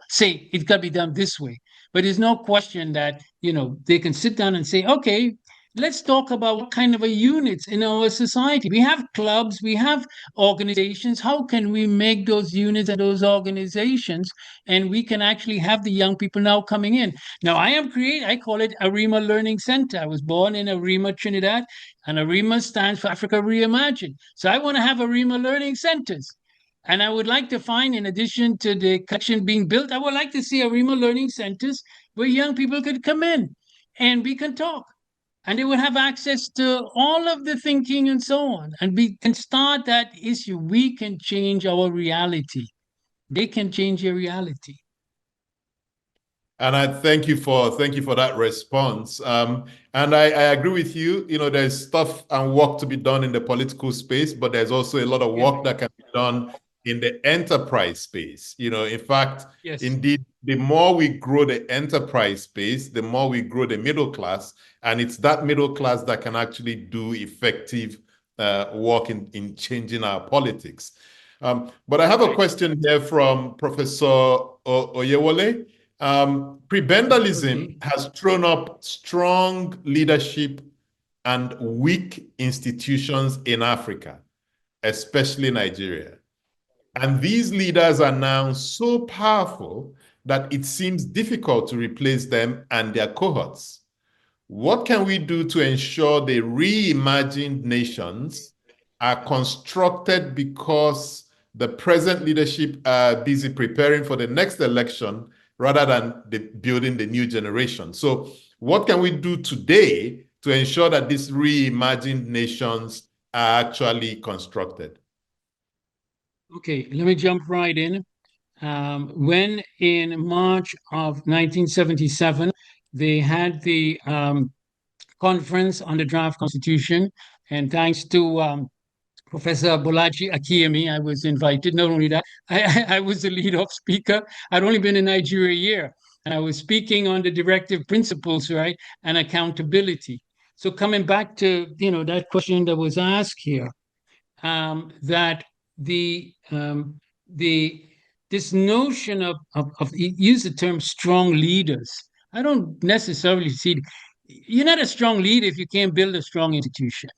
say it's got to be done this way. But there's no question that, they can sit down and say, okay, let's talk about what kind of a units in our society. We have clubs, we have organizations. How can we make those units and those organizations, and we can actually have the young people now coming in? Now, I call it Arima Learning Center. I was born in Arima, Trinidad, and Arima stands for Africa Reimagined. So I want to have Arima Learning Centers. And I would like to find, in addition to the collection being built, I would like to see Arima Learning Centers where young people could come in and we can talk, and they would have access to all of the thinking and so on. And we can start that issue. We can change our reality. They can change your reality. And I thank you for that response. And I agree with you. There's stuff and work to be done in the political space, but there's also a lot of work that can be done in the enterprise space. In fact, yes, indeed, the more we grow the enterprise space, the more we grow the middle class. And it's that middle class that can actually do effective work in changing our politics. But I have a question here from Professor Oyewole. Prebendalism has thrown up strong leadership and weak institutions in Africa, especially Nigeria. And these leaders are now so powerful that it seems difficult to replace them and their cohorts. What can we do to ensure the reimagined nations are constructed because the present leadership are busy preparing for the next election rather than building the new generation? So what can we do today to ensure that these reimagined nations are actually constructed? Okay, let me jump right in. When in March of 1977, they had the conference on the draft constitution, and thanks to Professor Bolaji Akiyemi, I was invited. Not only that, I was the lead-off speaker. I'd only been in Nigeria a year, and I was speaking on the directive principles, right, and accountability. So coming back to that question that was asked here, that this notion of use the term strong leaders. I don't necessarily see. You're not a strong leader if you can't build a strong institution.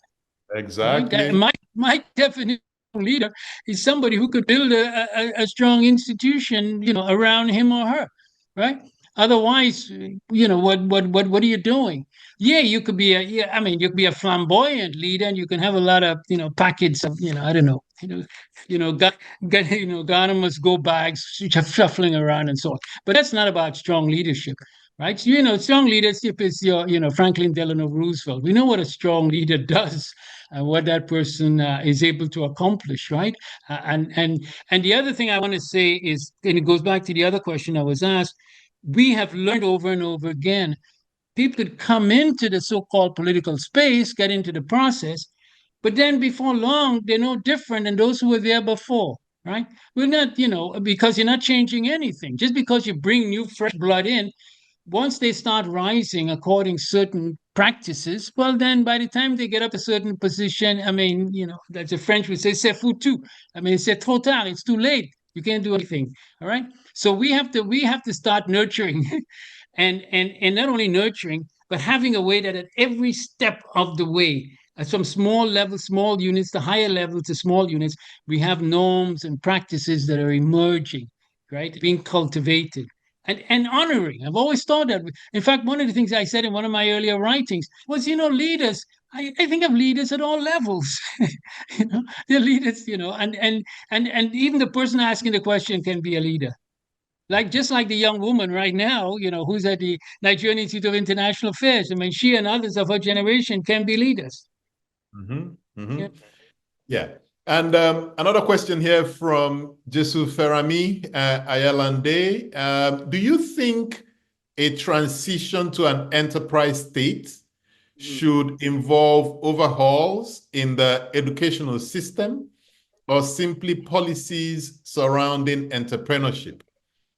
Exactly. Right? My definition of leader is somebody who could build a strong institution, around him or her, right? Otherwise, what are you doing? Yeah, you could be you could be a flamboyant leader, and you can have a lot of packets of I don't know, Ghana go bags shuffling around and so on. But that's not about strong leadership, right? So, strong leadership is Franklin Delano Roosevelt. We know what a strong leader does and what that person is able to accomplish, right? And the other thing I want to say is, and it goes back to the other question I was asked. We have learned over and over again, people could come into the so-called political space, get into the process, but then before long, they're no different than those who were there before, right? We're not, because you're not changing anything. Just because you bring new, fresh blood in, once they start rising according certain practices, well, then by the time they get up a certain position, as the French would say, c'est foutu. C'est trop tard. It's too late. You can't do anything. All right. So we have to start nurturing, and not only nurturing, but having a way that at every step of the way, from small level, small units to higher levels to small units, we have norms and practices that are emerging, right, being cultivated. And honoring. I've always thought that. In fact, one of the things I said in one of my earlier writings was, leaders. I think of leaders at all levels. They're leaders. And even the person asking the question can be a leader. Just like the young woman right now, who's at the Nigerian Institute of International Affairs. She and others of her generation can be leaders. Mm-hmm. Mm-hmm. Yeah. And another question here from Jesu Ferami Ayalande. Do you think a transition to an enterprise state should involve overhauls in the educational system or simply policies surrounding entrepreneurship?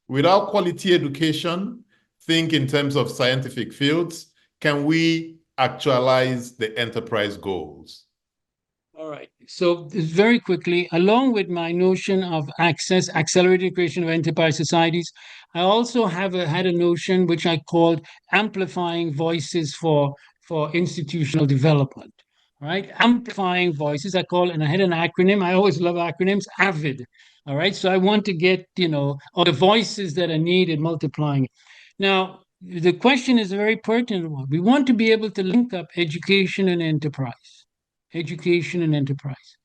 Without quality education, think in terms of scientific fields, can we actualize the enterprise goals? All right. So very quickly, along with my notion of access, accelerated creation of enterprise societies, I also had a notion which I called amplifying voices for institutional development. Right? Amplifying voices, I call, and I had an acronym. I always love acronyms, AVID. All right. So I want to get, all the voices that are needed, multiplying it. Now, the question is a very pertinent one. We want to be able to link up education and enterprise, education and enterprise.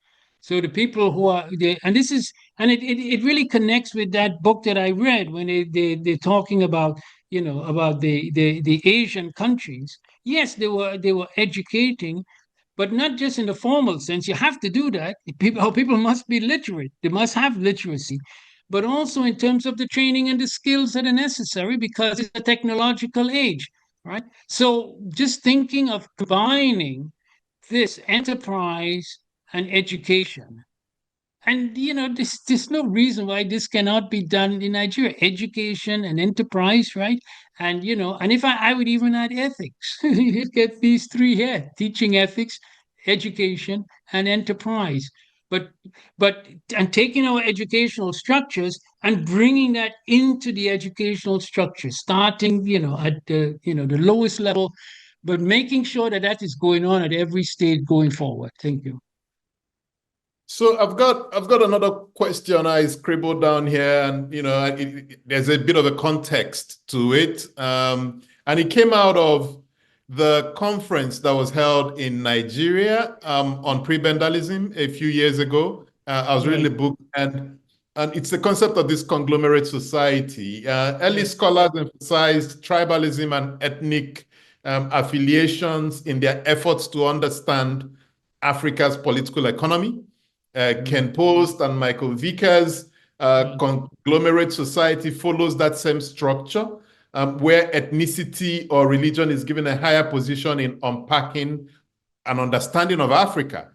So the people who are they, and this is, and it really connects with that book that I read when they're talking about, about the Asian countries. Yes, they were educating, but not just in the formal sense. You have to do that. People must be literate. They must have literacy, but also in terms of the training and the skills that are necessary because it's a technological age, right? So just thinking of combining this enterprise and education. And there's no reason why this cannot be done in Nigeria. Education and enterprise, right? And and if I would even add ethics, you get these three here: teaching ethics, education, and enterprise. But and taking our educational structures and bringing that into the educational structure, starting at the lowest level, but making sure that that is going on at every stage going forward. Thank you. So I've got another question I scribbled down here, and there's a bit of a context to it, and it came out of the conference that was held in Nigeria on Prebendalism a few years ago. I was reading the book, and it's the concept of this conglomerate society. Early scholars emphasized tribalism and ethnic affiliations in their efforts to understand Africa's political economy. Ken Post and Michael Vickers' conglomerate society follows that same structure, where ethnicity or religion is given a higher position in unpacking an understanding of Africa.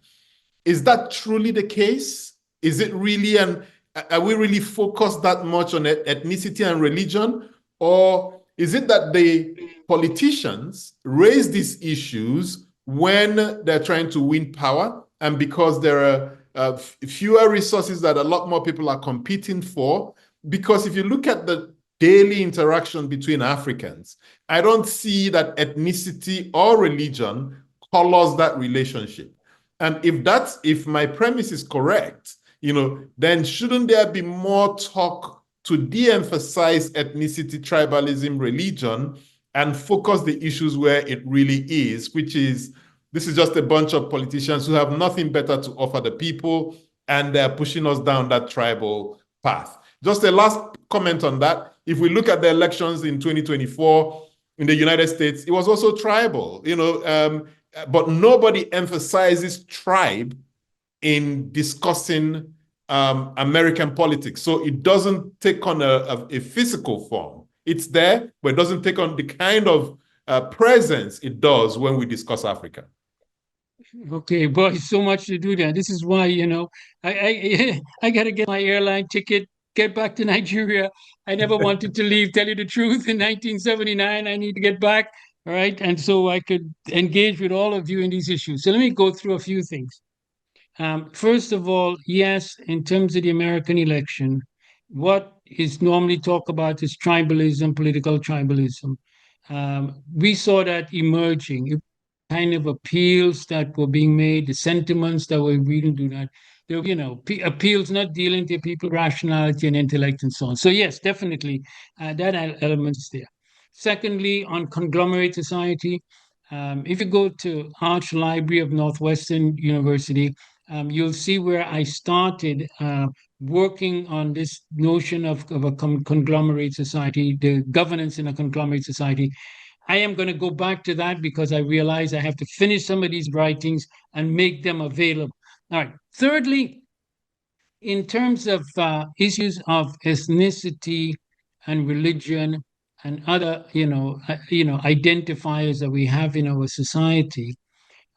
Is that truly the case? Is it really, and are we really focused that much on ethnicity and religion? Or is it that the politicians raise these issues when they're trying to win power, and because there are fewer resources that a lot more people are competing for? Because if you look at the daily interaction between Africans, I don't see that ethnicity or religion colors that relationship. And if my premise is correct, then shouldn't there be more talk to de-emphasize ethnicity, tribalism, religion, and focus the issues where it really is, which is, this is just a bunch of politicians who have nothing better to offer the people, and they're pushing us down that tribal path. Just a last comment on that. If we look at the elections in 2024 in the United States, it was also tribal, but nobody emphasizes tribe in discussing American politics. So it doesn't take on a physical form. It's there, but it doesn't take on the kind of presence it does when we discuss Africa. Okay, boy, so much to do there. This is why, I got to get my airline ticket, get back to Nigeria. I never wanted to leave, tell you the truth. In 1979, I need to get back, all right? And so I could engage with all of you in these issues. So let me go through a few things. First of all, yes, in terms of the American election, what is normally talked about is tribalism, political tribalism. We saw that emerging, kind of appeals that were being made, the sentiments that were reading do that. There were, appeals not dealing to people's rationality and intellect and so on. So yes, definitely that element is there. Secondly, on conglomerate society, if you go to Arch Library of Northwestern University, you'll see where I started working on this notion of a conglomerate society, the governance in a conglomerate society. I am going to go back to that because I realize I have to finish some of these writings and make them available. All right. Thirdly, in terms of issues of ethnicity and religion and other, identifiers that we have in our society,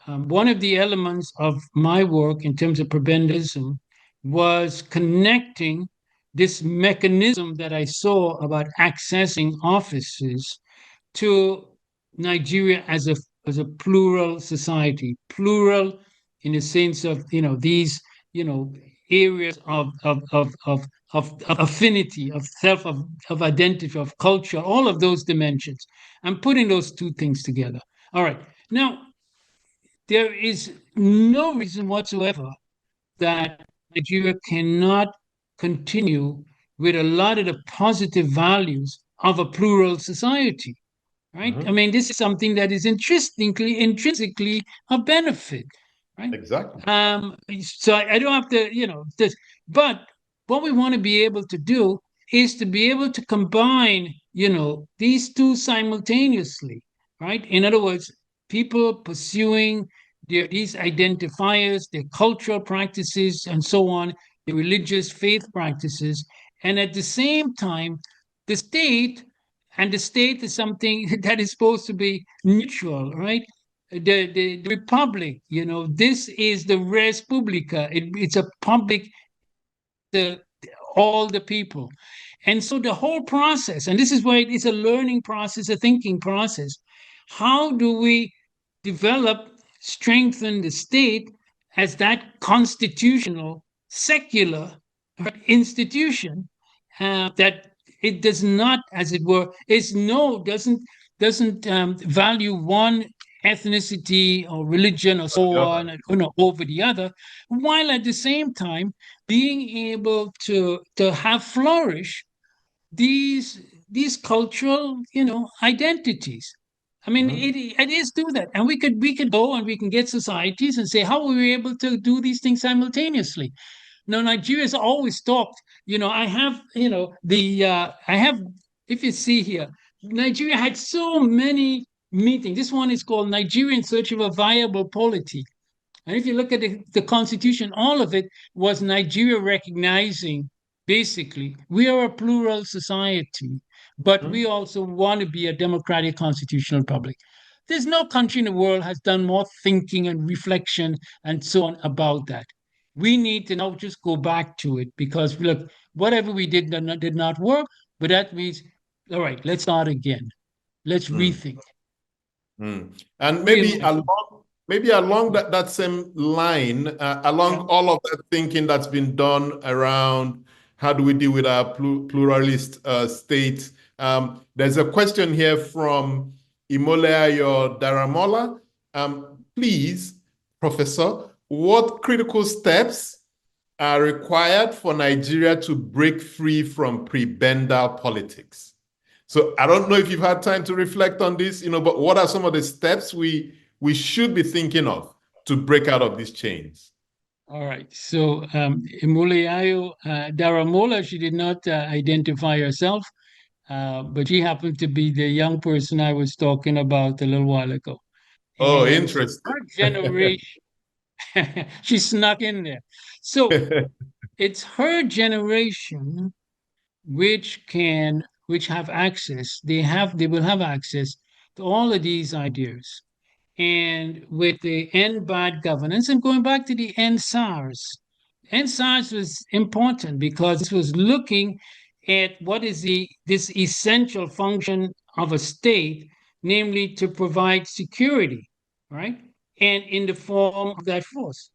one of the elements of my work in terms of prebendalism was connecting this mechanism that I saw about accessing offices to Nigeria as a plural society, plural in the sense of, these, areas of affinity, of self, of identity, of culture, all of those dimensions. I'm putting those two things together. All right. Now, there is no reason whatsoever that Nigeria cannot continue with a lot of the positive values of a plural society, right? I mean, this is something that is intrinsically a benefit, right? Exactly. So I don't have to, but what we want to be able to do is to be able to combine, these two simultaneously, right? In other words, people pursuing these identifiers, their cultural practices, and so on, the religious faith practices, and at the same time, the state, and the state is something that is supposed to be neutral, right? The republic, this is the res publica. It's a public, the all the people. And so the whole process, and this is why it's a learning process, a thinking process. How do we develop, strengthen the state as that constitutional, secular institution, that it does not, as it were, doesn't value one ethnicity or religion or so on, over the other, while at the same time being able to have flourish these cultural, identities. I mean, it is do that, and we could go and we can get societies and say, how are we able to do these things simultaneously? No, Nigeria's always talked. I have, I have. If you see here, Nigeria had so many meetings. This one is called Nigeria in Search of a Viable Polity. And if you look at the constitution, all of it was Nigeria recognizing, basically, we are a plural society, but we also want to be a democratic constitutional republic. There's no country in the world has done more thinking and reflection and so on about that. We need to now just go back to it, because look, whatever we did not work, but that means, all right, let's start again. Let's rethink. And maybe along that same line, along all of that thinking that's been done around how do we deal with our pluralist state, there's a question here from Imoleayo Daramola. Please, Professor, what critical steps are required for Nigeria to break free from prebendal politics? So I don't know if you've had time to reflect on this, but what are some of the steps we should be thinking of to break out of these chains? All right. So Imuleayo Daramola, she did not identify herself, but she happened to be the young person I was talking about a little while ago. Oh, And interesting. her generation, she snuck in there. So it's her generation which have access. They will have access to all of these ideas. And with the end bad governance, and going back to the end SARS, was important because it was looking at what is this essential function of a state, namely to provide security, right? And in the form of that force.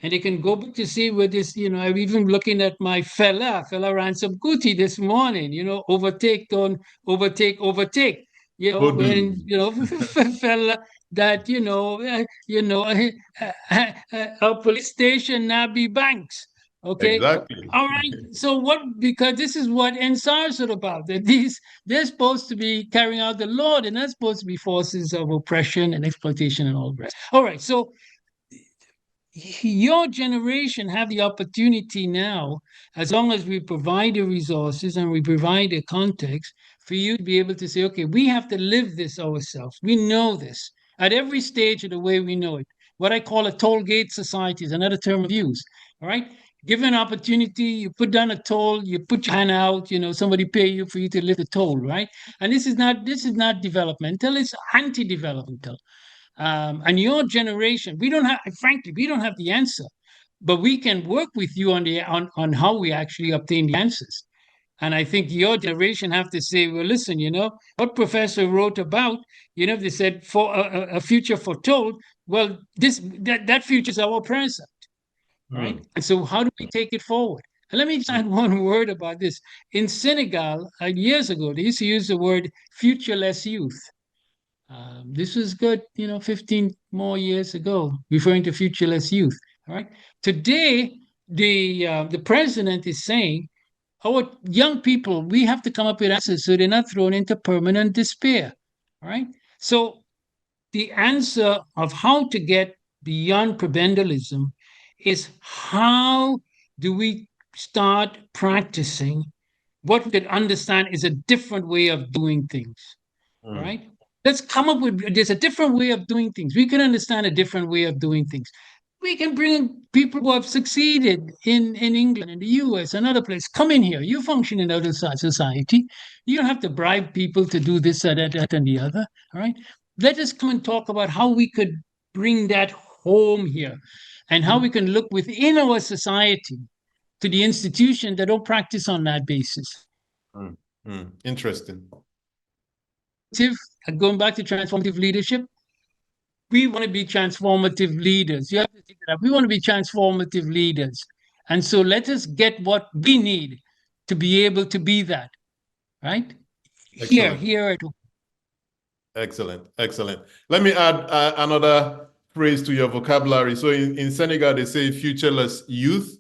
And you can go back to see where this, I'm even looking at my fella Ransom Kuti this morning, overtake, overtake. When, fella that, a police station now be banks. Okay. Exactly. All right. So because this is what NSARS are about. That they're supposed to be carrying out the law, and they're not supposed to be forces of oppression and exploitation and all the rest. All right. So your generation have the opportunity now, as long as we provide the resources and we provide the context, for you to be able to say, okay, we have to live this ourselves. We know this at every stage of the way we know it. What I call a toll gate society is another term of use. All right. Given an opportunity, you put down a toll, you put your hand out, somebody pay you for you to lift the toll, right? And this is not developmental, it's anti-developmental. And your generation, frankly, we don't have the answer, but we can work with you on how we actually obtain the answers. And I think your generation have to say, well, listen, what professor wrote about, they said for a future foretold. Well, that future is our present, right? Mm, And so how do we take it forward? And let me just add one word about this. In Senegal, years ago, they used to use the word futureless youth. This was good, 15 more years ago, referring to futureless youth. All right. Today, the president is saying, our young people, we have to come up with answers so they're not thrown into permanent despair. All right. So the answer of how to get beyond prebendalism is how do we start practicing what we could understand is a different way of doing things. All mm, right. Let's come up with there's a different way of doing things. We can understand a different way of doing things. We can bring in people who have succeeded in England, in the US, and other places. Come in here. You function in other society. You don't have to bribe people to do this, that, and the other. All right. Let us come and talk about how we could bring that home here and how we mm, can look within our society to the institution that don't practice on that basis. Interesting. Going back to transformative leadership, we want to be transformative leaders. You have to think that we want to be transformative leaders. And so let us get what we need to be able to be that, right? Excellent. Here. Excellent. Excellent. Let me add another phrase to your vocabulary. So in Senegal, they say futureless youth.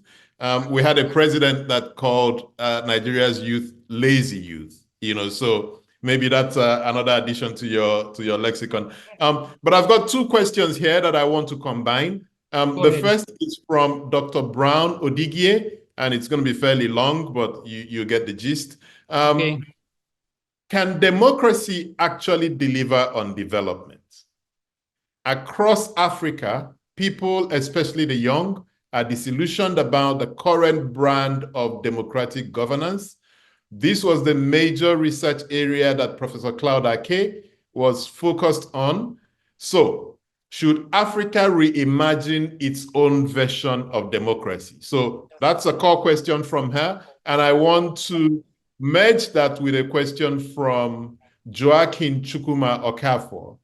We had a president that called Nigeria's youth lazy youth. So maybe that's another addition to your lexicon. But I've got two questions here that I want to combine. Go The ahead. first is from Dr. Brown Odigie, and it's going to be fairly long, but you get the gist. Okay. Can democracy actually deliver on development? Across Africa, people, especially the young, are disillusioned about the current brand of democratic governance. This was the major research area that Professor Claude Ake was focused on. So, should Africa reimagine its own version of democracy? So that's a core question from her. And I want to merge that with a question from Joaquin Chukwuma Okafor,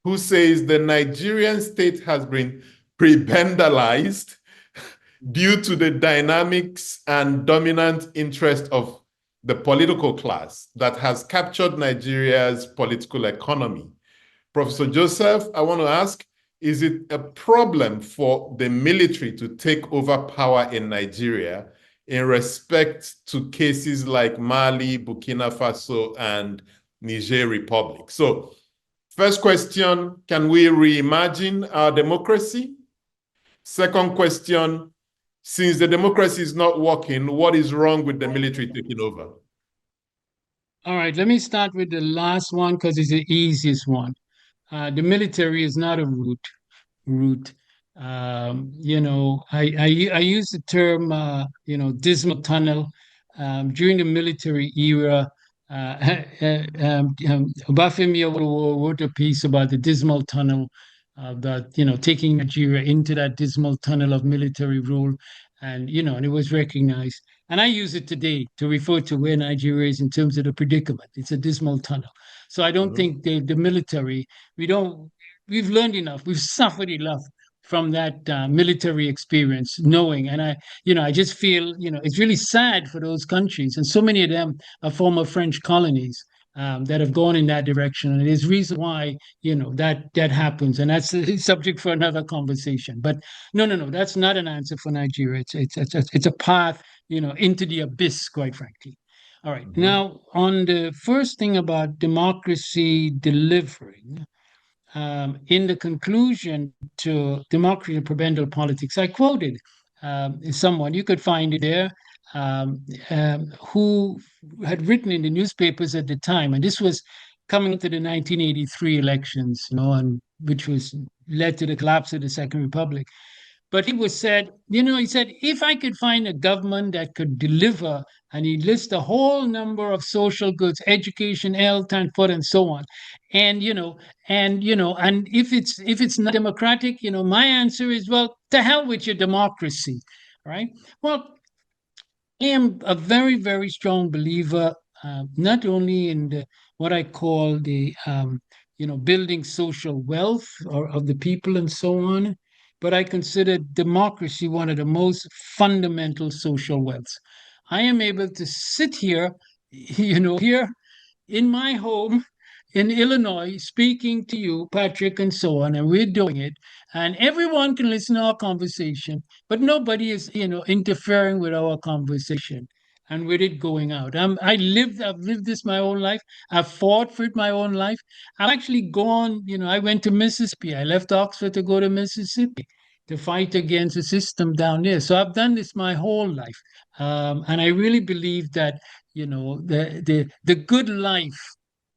who says the Nigerian state has been prebendalized due to the dynamics and dominant interest of the political class that has captured Nigeria's political economy. Professor Joseph, I want to ask, is it a problem for the military to take over power in Nigeria in respect to cases like Mali, Burkina Faso, and Niger Republic? So, first question, can we reimagine our democracy? Second question, since the democracy is not working, what is wrong with the military taking over? All right. Let me start with the last one because it's the easiest one. The military is not a route. I use the term, dismal tunnel. During the military era, Obafemi Awolowo wrote a piece about the dismal tunnel, that, taking Nigeria into that dismal tunnel of military rule. And it was recognized. And I use it today to refer to where Nigeria is in terms of the predicament. It's a dismal tunnel. So I don't think the military, we've learned enough, we've suffered enough from that military experience, knowing. And I just feel, it's really sad for those countries. And so many of them are former French colonies that have gone in that direction. And there's reason why, that happens. And that's a subject for another conversation. But no, that's not an answer for Nigeria. It's a path, into the abyss, quite frankly. All right. Now, on the first thing about democracy delivering, in the conclusion to Democracy and Prebendal Politics, I quoted someone, you could find it there, who had written in the newspapers at the time, and this was coming to the 1983 elections, and which was led to the collapse of the Second Republic. But he said, if I could find a government that could deliver, and he lists a whole number of social goods, education, health, and food, and so on. And if it's not democratic, my answer is, well, to hell with your democracy, right? Well, am a very, very strong believer, not only in what I call building social wealth of the people and so on, but I consider democracy one of the most fundamental social wealths. I am able to sit here, here in my home in Illinois, speaking to you, Patrick, and so on, and we're doing it, and everyone can listen to our conversation, but nobody is, interfering with our conversation and with it going out. I've lived this my own life. I've fought for it my own life. I've actually gone, I went to Mississippi. I left Oxford to go to Mississippi to fight against the system down there. So I've done this my whole life, and I really believe that the good life,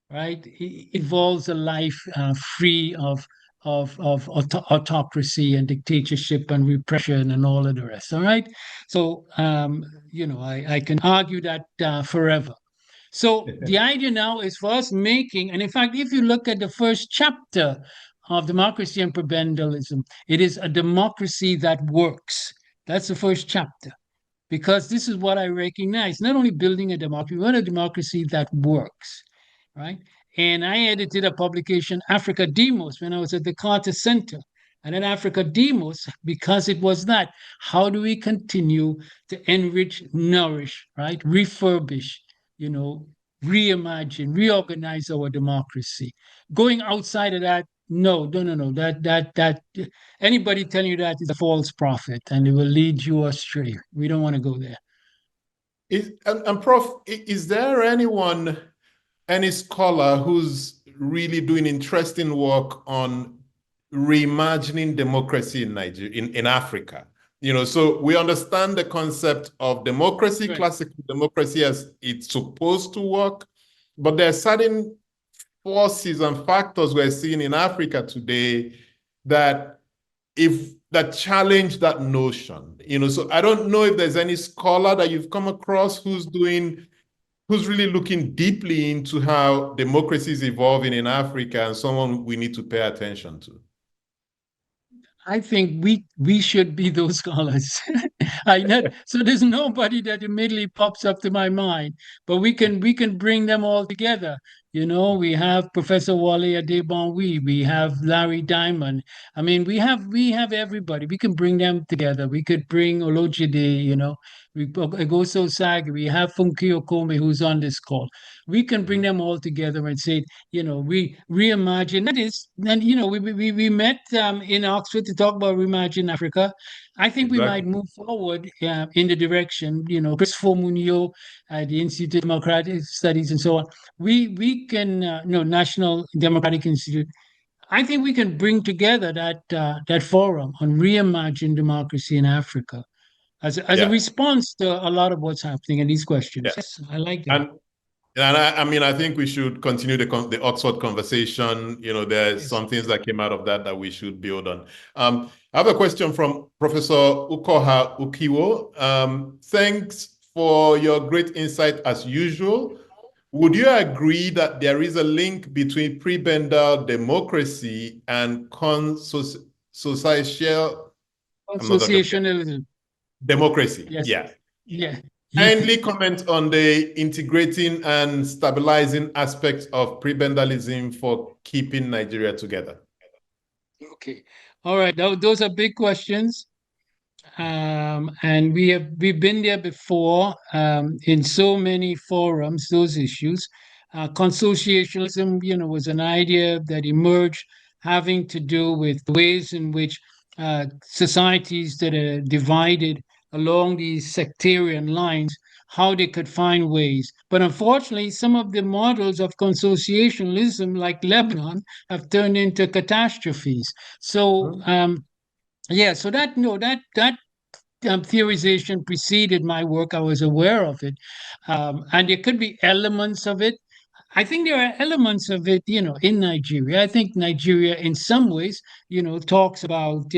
right, involves a life free of autocracy and dictatorship and repression and all of the rest. All right, so I can argue that forever. So the idea now is for us making, and in fact, if you look at the first chapter of Democracy and Prebendalism, it is a democracy that works. That's the first chapter, because this is what I recognize. Not only building a democracy, but a democracy that works, right? And I edited a publication, Africa Demos, when I was at the Carter Center. And at Africa Demos, because it was that, how do we continue to enrich, nourish, right? Refurbish, you know, reimagine, reorganize our democracy. Going outside of that, no, no, no, no. That anybody telling you that is a false prophet, and it will lead you astray. We don't want to go there. And Prof, is there anyone, any scholar who's really doing interesting work on reimagining democracy in Nigeria, in Africa? So we understand the concept of democracy, right, classical democracy as it's supposed to work, but there are certain forces and factors we're seeing in Africa today that challenge that notion. So I don't know if there's any scholar that you've come across who's really looking deeply into how democracy is evolving in Africa, and someone we need to pay attention to. I think we should be those scholars. So there's nobody that immediately pops up to my mind, but we can bring them all together. We have Professor Wale Adebanwi, we have Larry Diamond. I mean, we have everybody. We can bring them together. We could bring Olojide, Egoso Sagi, we have Funke Okome, who's on this call. We can bring them all together and say, we reimagine. That is, and we met in Oxford to talk about Reimagine Africa. I think we might move forward in the direction, Chris Fomunio at the Institute of Democratic Studies and so on. We can, National Democratic Institute. I think we can bring together that forum on reimagine democracy in Africa as a response to a lot of what's happening in these questions. Yes, I like that. And I think we should continue the Oxford conversation. There's some things that came out of that we should build on. I have a question from Professor Ukoha Ukiwo. Thanks for your great insight as usual. Would you agree that there is a link between prebendal democracy and consociationalism? Democracy, yes. Yeah. Kindly comment on the integrating and stabilizing aspects of prebendalism for keeping Nigeria together. Okay. All right. Those are big questions. And we've been there before in so many forums, those issues. Consociationalism, was an idea that emerged having to do with ways in which societies that are divided along these sectarian lines, how they could find ways. But unfortunately, some of the models of consociationalism, like Lebanon, have turned into catastrophes. So, so that theorization preceded my work. I was aware of it. And there could be elements of it. I think there are elements of it, in Nigeria. I think Nigeria, in some ways, talks about,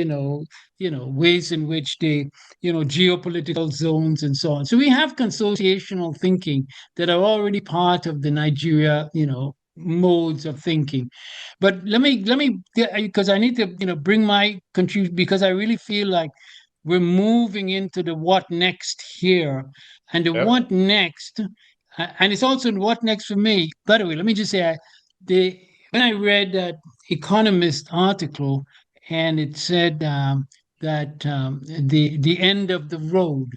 ways in which they, geopolitical zones and so on. So we have consociational thinking that are already part of the Nigeria, modes of thinking. But let me, because I need to, bring my contribution, because I really feel like we're moving into the what next here. And the what next, and it's also what next for me. By the way, let me just say, when I read that Economist article, and it said that the end of the road,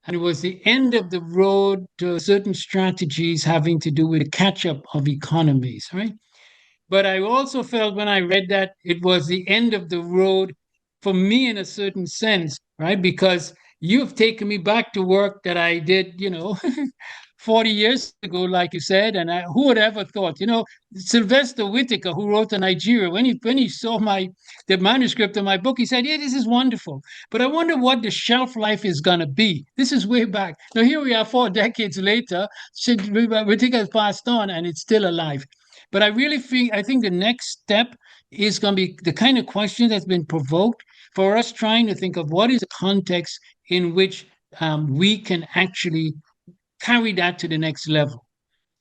and it was the end of the road to certain strategies having to do with the catch up of economies, right? But I also felt when I read that it was the end of the road for me in a certain sense, right? Because you've taken me back to work that I did, 40 years ago, like you said. And who would ever thought, Sylvester Whitaker, who wrote the Nigeria, when he saw the manuscript of my book, he said, yeah, this is wonderful. But I wonder what the shelf life is going to be. This is way back. Now, here we are 4 decades later. Whitaker has passed on and it's still alive. But I think the next step is going to be the kind of question that's been provoked for us trying to think of what is the context in which we can actually carry that to the next level.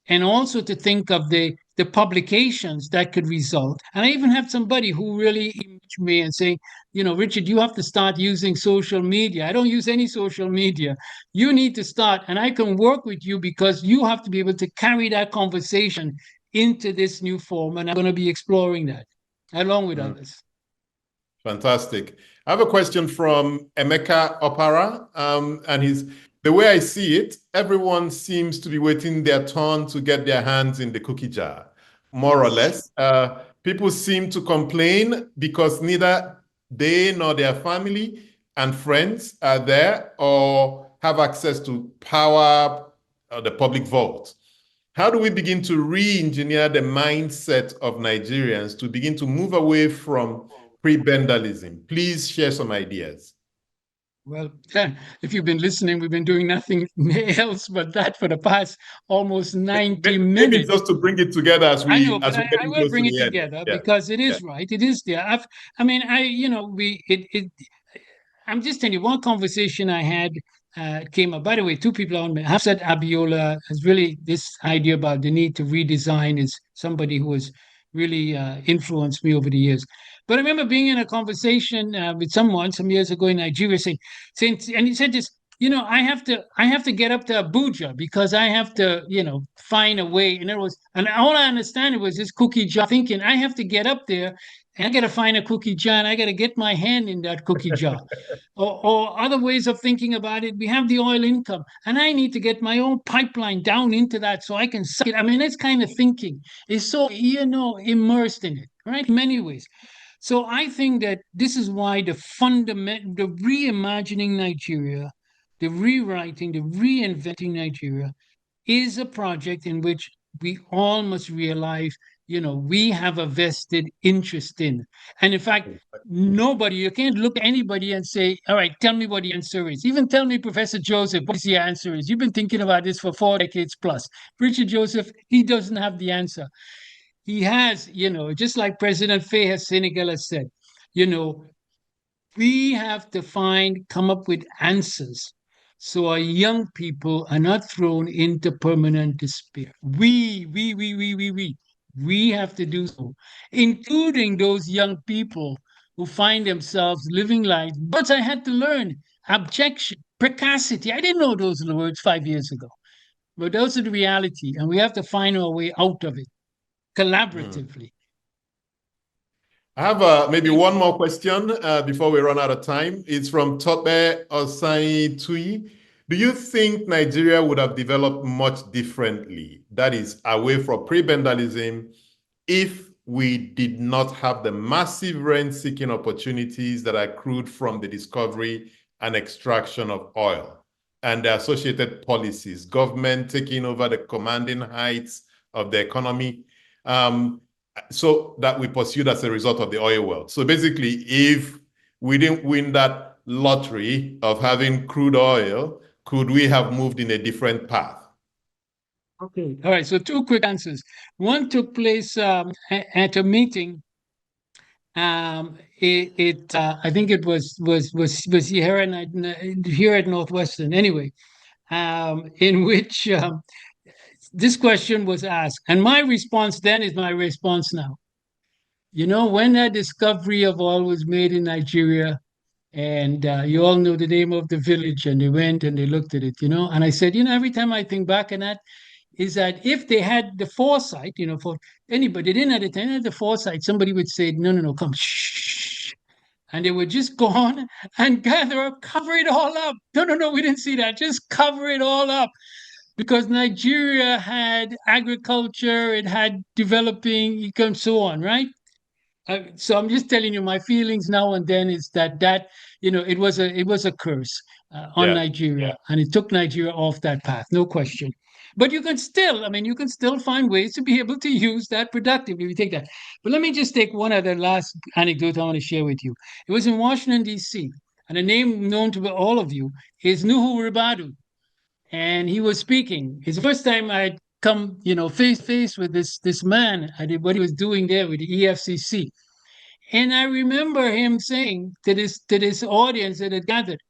And also to think of the publications that could result. And I even have somebody who really imaged me and say, Richard, you have to start using social media. I don't use any social media. You need to start, and I can work with you because you have to be able to carry that conversation into this new form. And I'm going to be exploring that along with others. Fantastic. I have a question from Emeka Opara, and the way I see it, everyone seems to be waiting their turn to get their hands in the cookie jar, more or less. People seem to complain because neither they nor their family and friends are there or have access to power or the public vault. How do we begin to re-engineer the mindset of Nigerians to begin to move away from Prebendalism? Please share some ideas. Well, if you've been listening, we've been doing nothing else but that for the past almost 90 minutes. Maybe just to bring it together as we I know, but as we I will bring it together because it is right. It is there. I'm just telling you, one conversation I had came up. By the way, two people on me. Hafsat Abiola has really this idea about the need to redesign is somebody who has really influenced me over the years. But I remember being in a conversation with someone some years ago in Nigeria saying, and he said this, I have to get up to Abuja because I have to, find a way. And and all I understand was this cookie jar thinking, I have to get up there and I got to find a cookie jar and I got to get my hand in that cookie jar. Or other ways of thinking about it, we have the oil income and I need to get my own pipeline down into that so I can suck it. I mean, this kind of thinking is so, immersed in it, right? In many ways. So I think that this is why the reimagining Nigeria, the rewriting, the reinventing Nigeria is a project in which we all must realize, we have a vested interest in. And in fact, you can't look at anybody and say, all right, tell me what the answer is. Even tell me, Professor Joseph, what the answer is. You've been thinking about this for 4 decades plus. Richard Joseph, he doesn't have the answer. He has, just like President Faye of Senegal has said, we have to come up with answers so our young people are not thrown into permanent despair. We have to do so, including those young people who find themselves living lives. But I had to learn abjection, precocity. I didn't know those words 5 years ago, but those are the reality, and we have to find our way out of it collaboratively. I have maybe one more question before we run out of time. It's from Tope Osai Tui. Do you think Nigeria would have developed much differently, that is, away from Prebendalism, if we did not have the massive rent-seeking opportunities that accrued from the discovery and extraction of oil and the associated policies, government taking over the commanding heights of the economy, so that we pursued as a result of the oil wealth? So basically, if we didn't win that lottery of having crude oil, could we have moved in a different path? Okay. All right. So 2 quick answers. One took place at a meeting. I think it was here at Northwestern anyway, in which this question was asked, and my response then is my response now. When that discovery of oil was made in Nigeria, And you all know the name of the village, and they went and they looked at it, And I said, every time I think back on that, is that if they had the foresight, for anybody, they didn't have the time, they had the foresight, somebody would say, no, no, no, come, shh. And they would just go on and gather up, cover it all up. No, no, no, we didn't see that. Just cover it all up. Because Nigeria had agriculture, it had developing, and so on, right? So I'm just telling you my feelings now and then is that it was a curse on Yeah. Nigeria, and it took Nigeria off that path, no question. But you can still, you can still find ways to be able to use that productively. We take that. But let me just take one other last anecdote I want to share with you. It was in Washington D.C., and a name known to all of you is Nuhu Ribadu, and he was speaking. It's the first time I'd come, face to face with this man. I did what he was doing there with the EFCC. And I remember him saying to this audience that had gathered,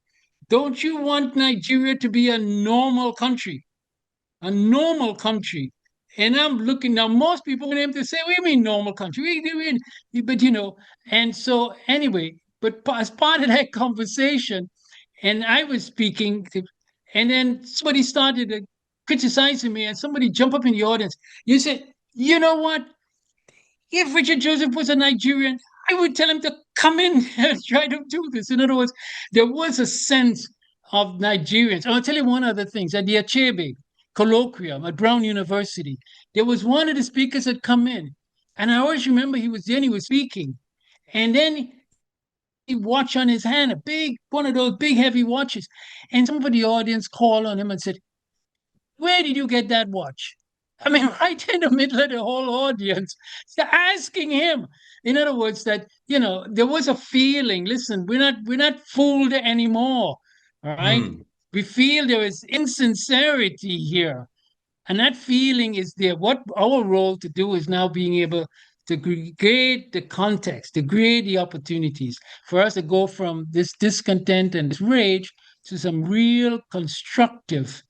don't you want Nigeria to be a normal country? A normal country. And I'm looking now, most people want him to say, what do you mean normal country? But and so anyway, but as part of that conversation, and I was speaking, and then somebody started criticizing me, and somebody jumped up in the audience. You said, you know what? If Richard Joseph was a Nigerian, I would tell him to come in and try to do this. In other words, there was a sense of Nigerians. I'll tell you one other thing. At the Achebe colloquium at Brown University, there was one of the speakers that come in. And I always remember he was speaking. And then he watch on his hand, one of those big heavy watches. And some of the audience called on him and said, where did you get that watch? Right in the middle of the whole audience, asking him. In other words, that there was a feeling. Listen, we're not fooled anymore. All right, we feel there is insincerity here, and that feeling is there. What our role to do is now being able to create the context, to create the opportunities for us to go from this discontent and this rage to some real constructive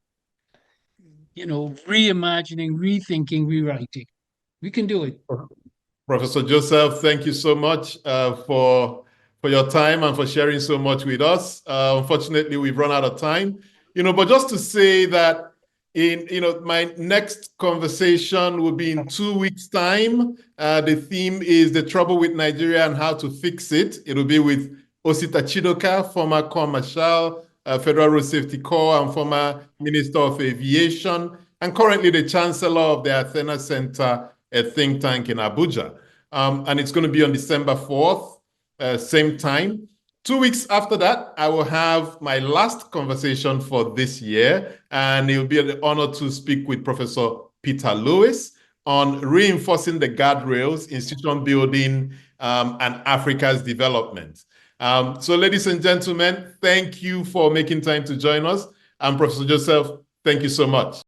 reimagining, rethinking, rewriting. We can do it. Professor Joseph, thank you so much for your time and for sharing so much with us. Unfortunately, we've run out of time. But just to say that my next conversation will be in 2 weeks' time. The theme is the trouble with Nigeria and how to fix it. It will be with Osita Chidoka, former Corps Marshal, Federal Road Safety Corps, and former Minister of Aviation, and currently the Chancellor of the Athena Center, a think tank in Abuja. And it's going to be on December 4th, same time. 2 weeks after that, I will have my last conversation for this year, and it will be an honor to speak with Professor Peter Lewis on reinforcing the guardrails, institution building, and Africa's development. So ladies and gentlemen, thank you for making time to join us. And Professor Joseph, thank you so much.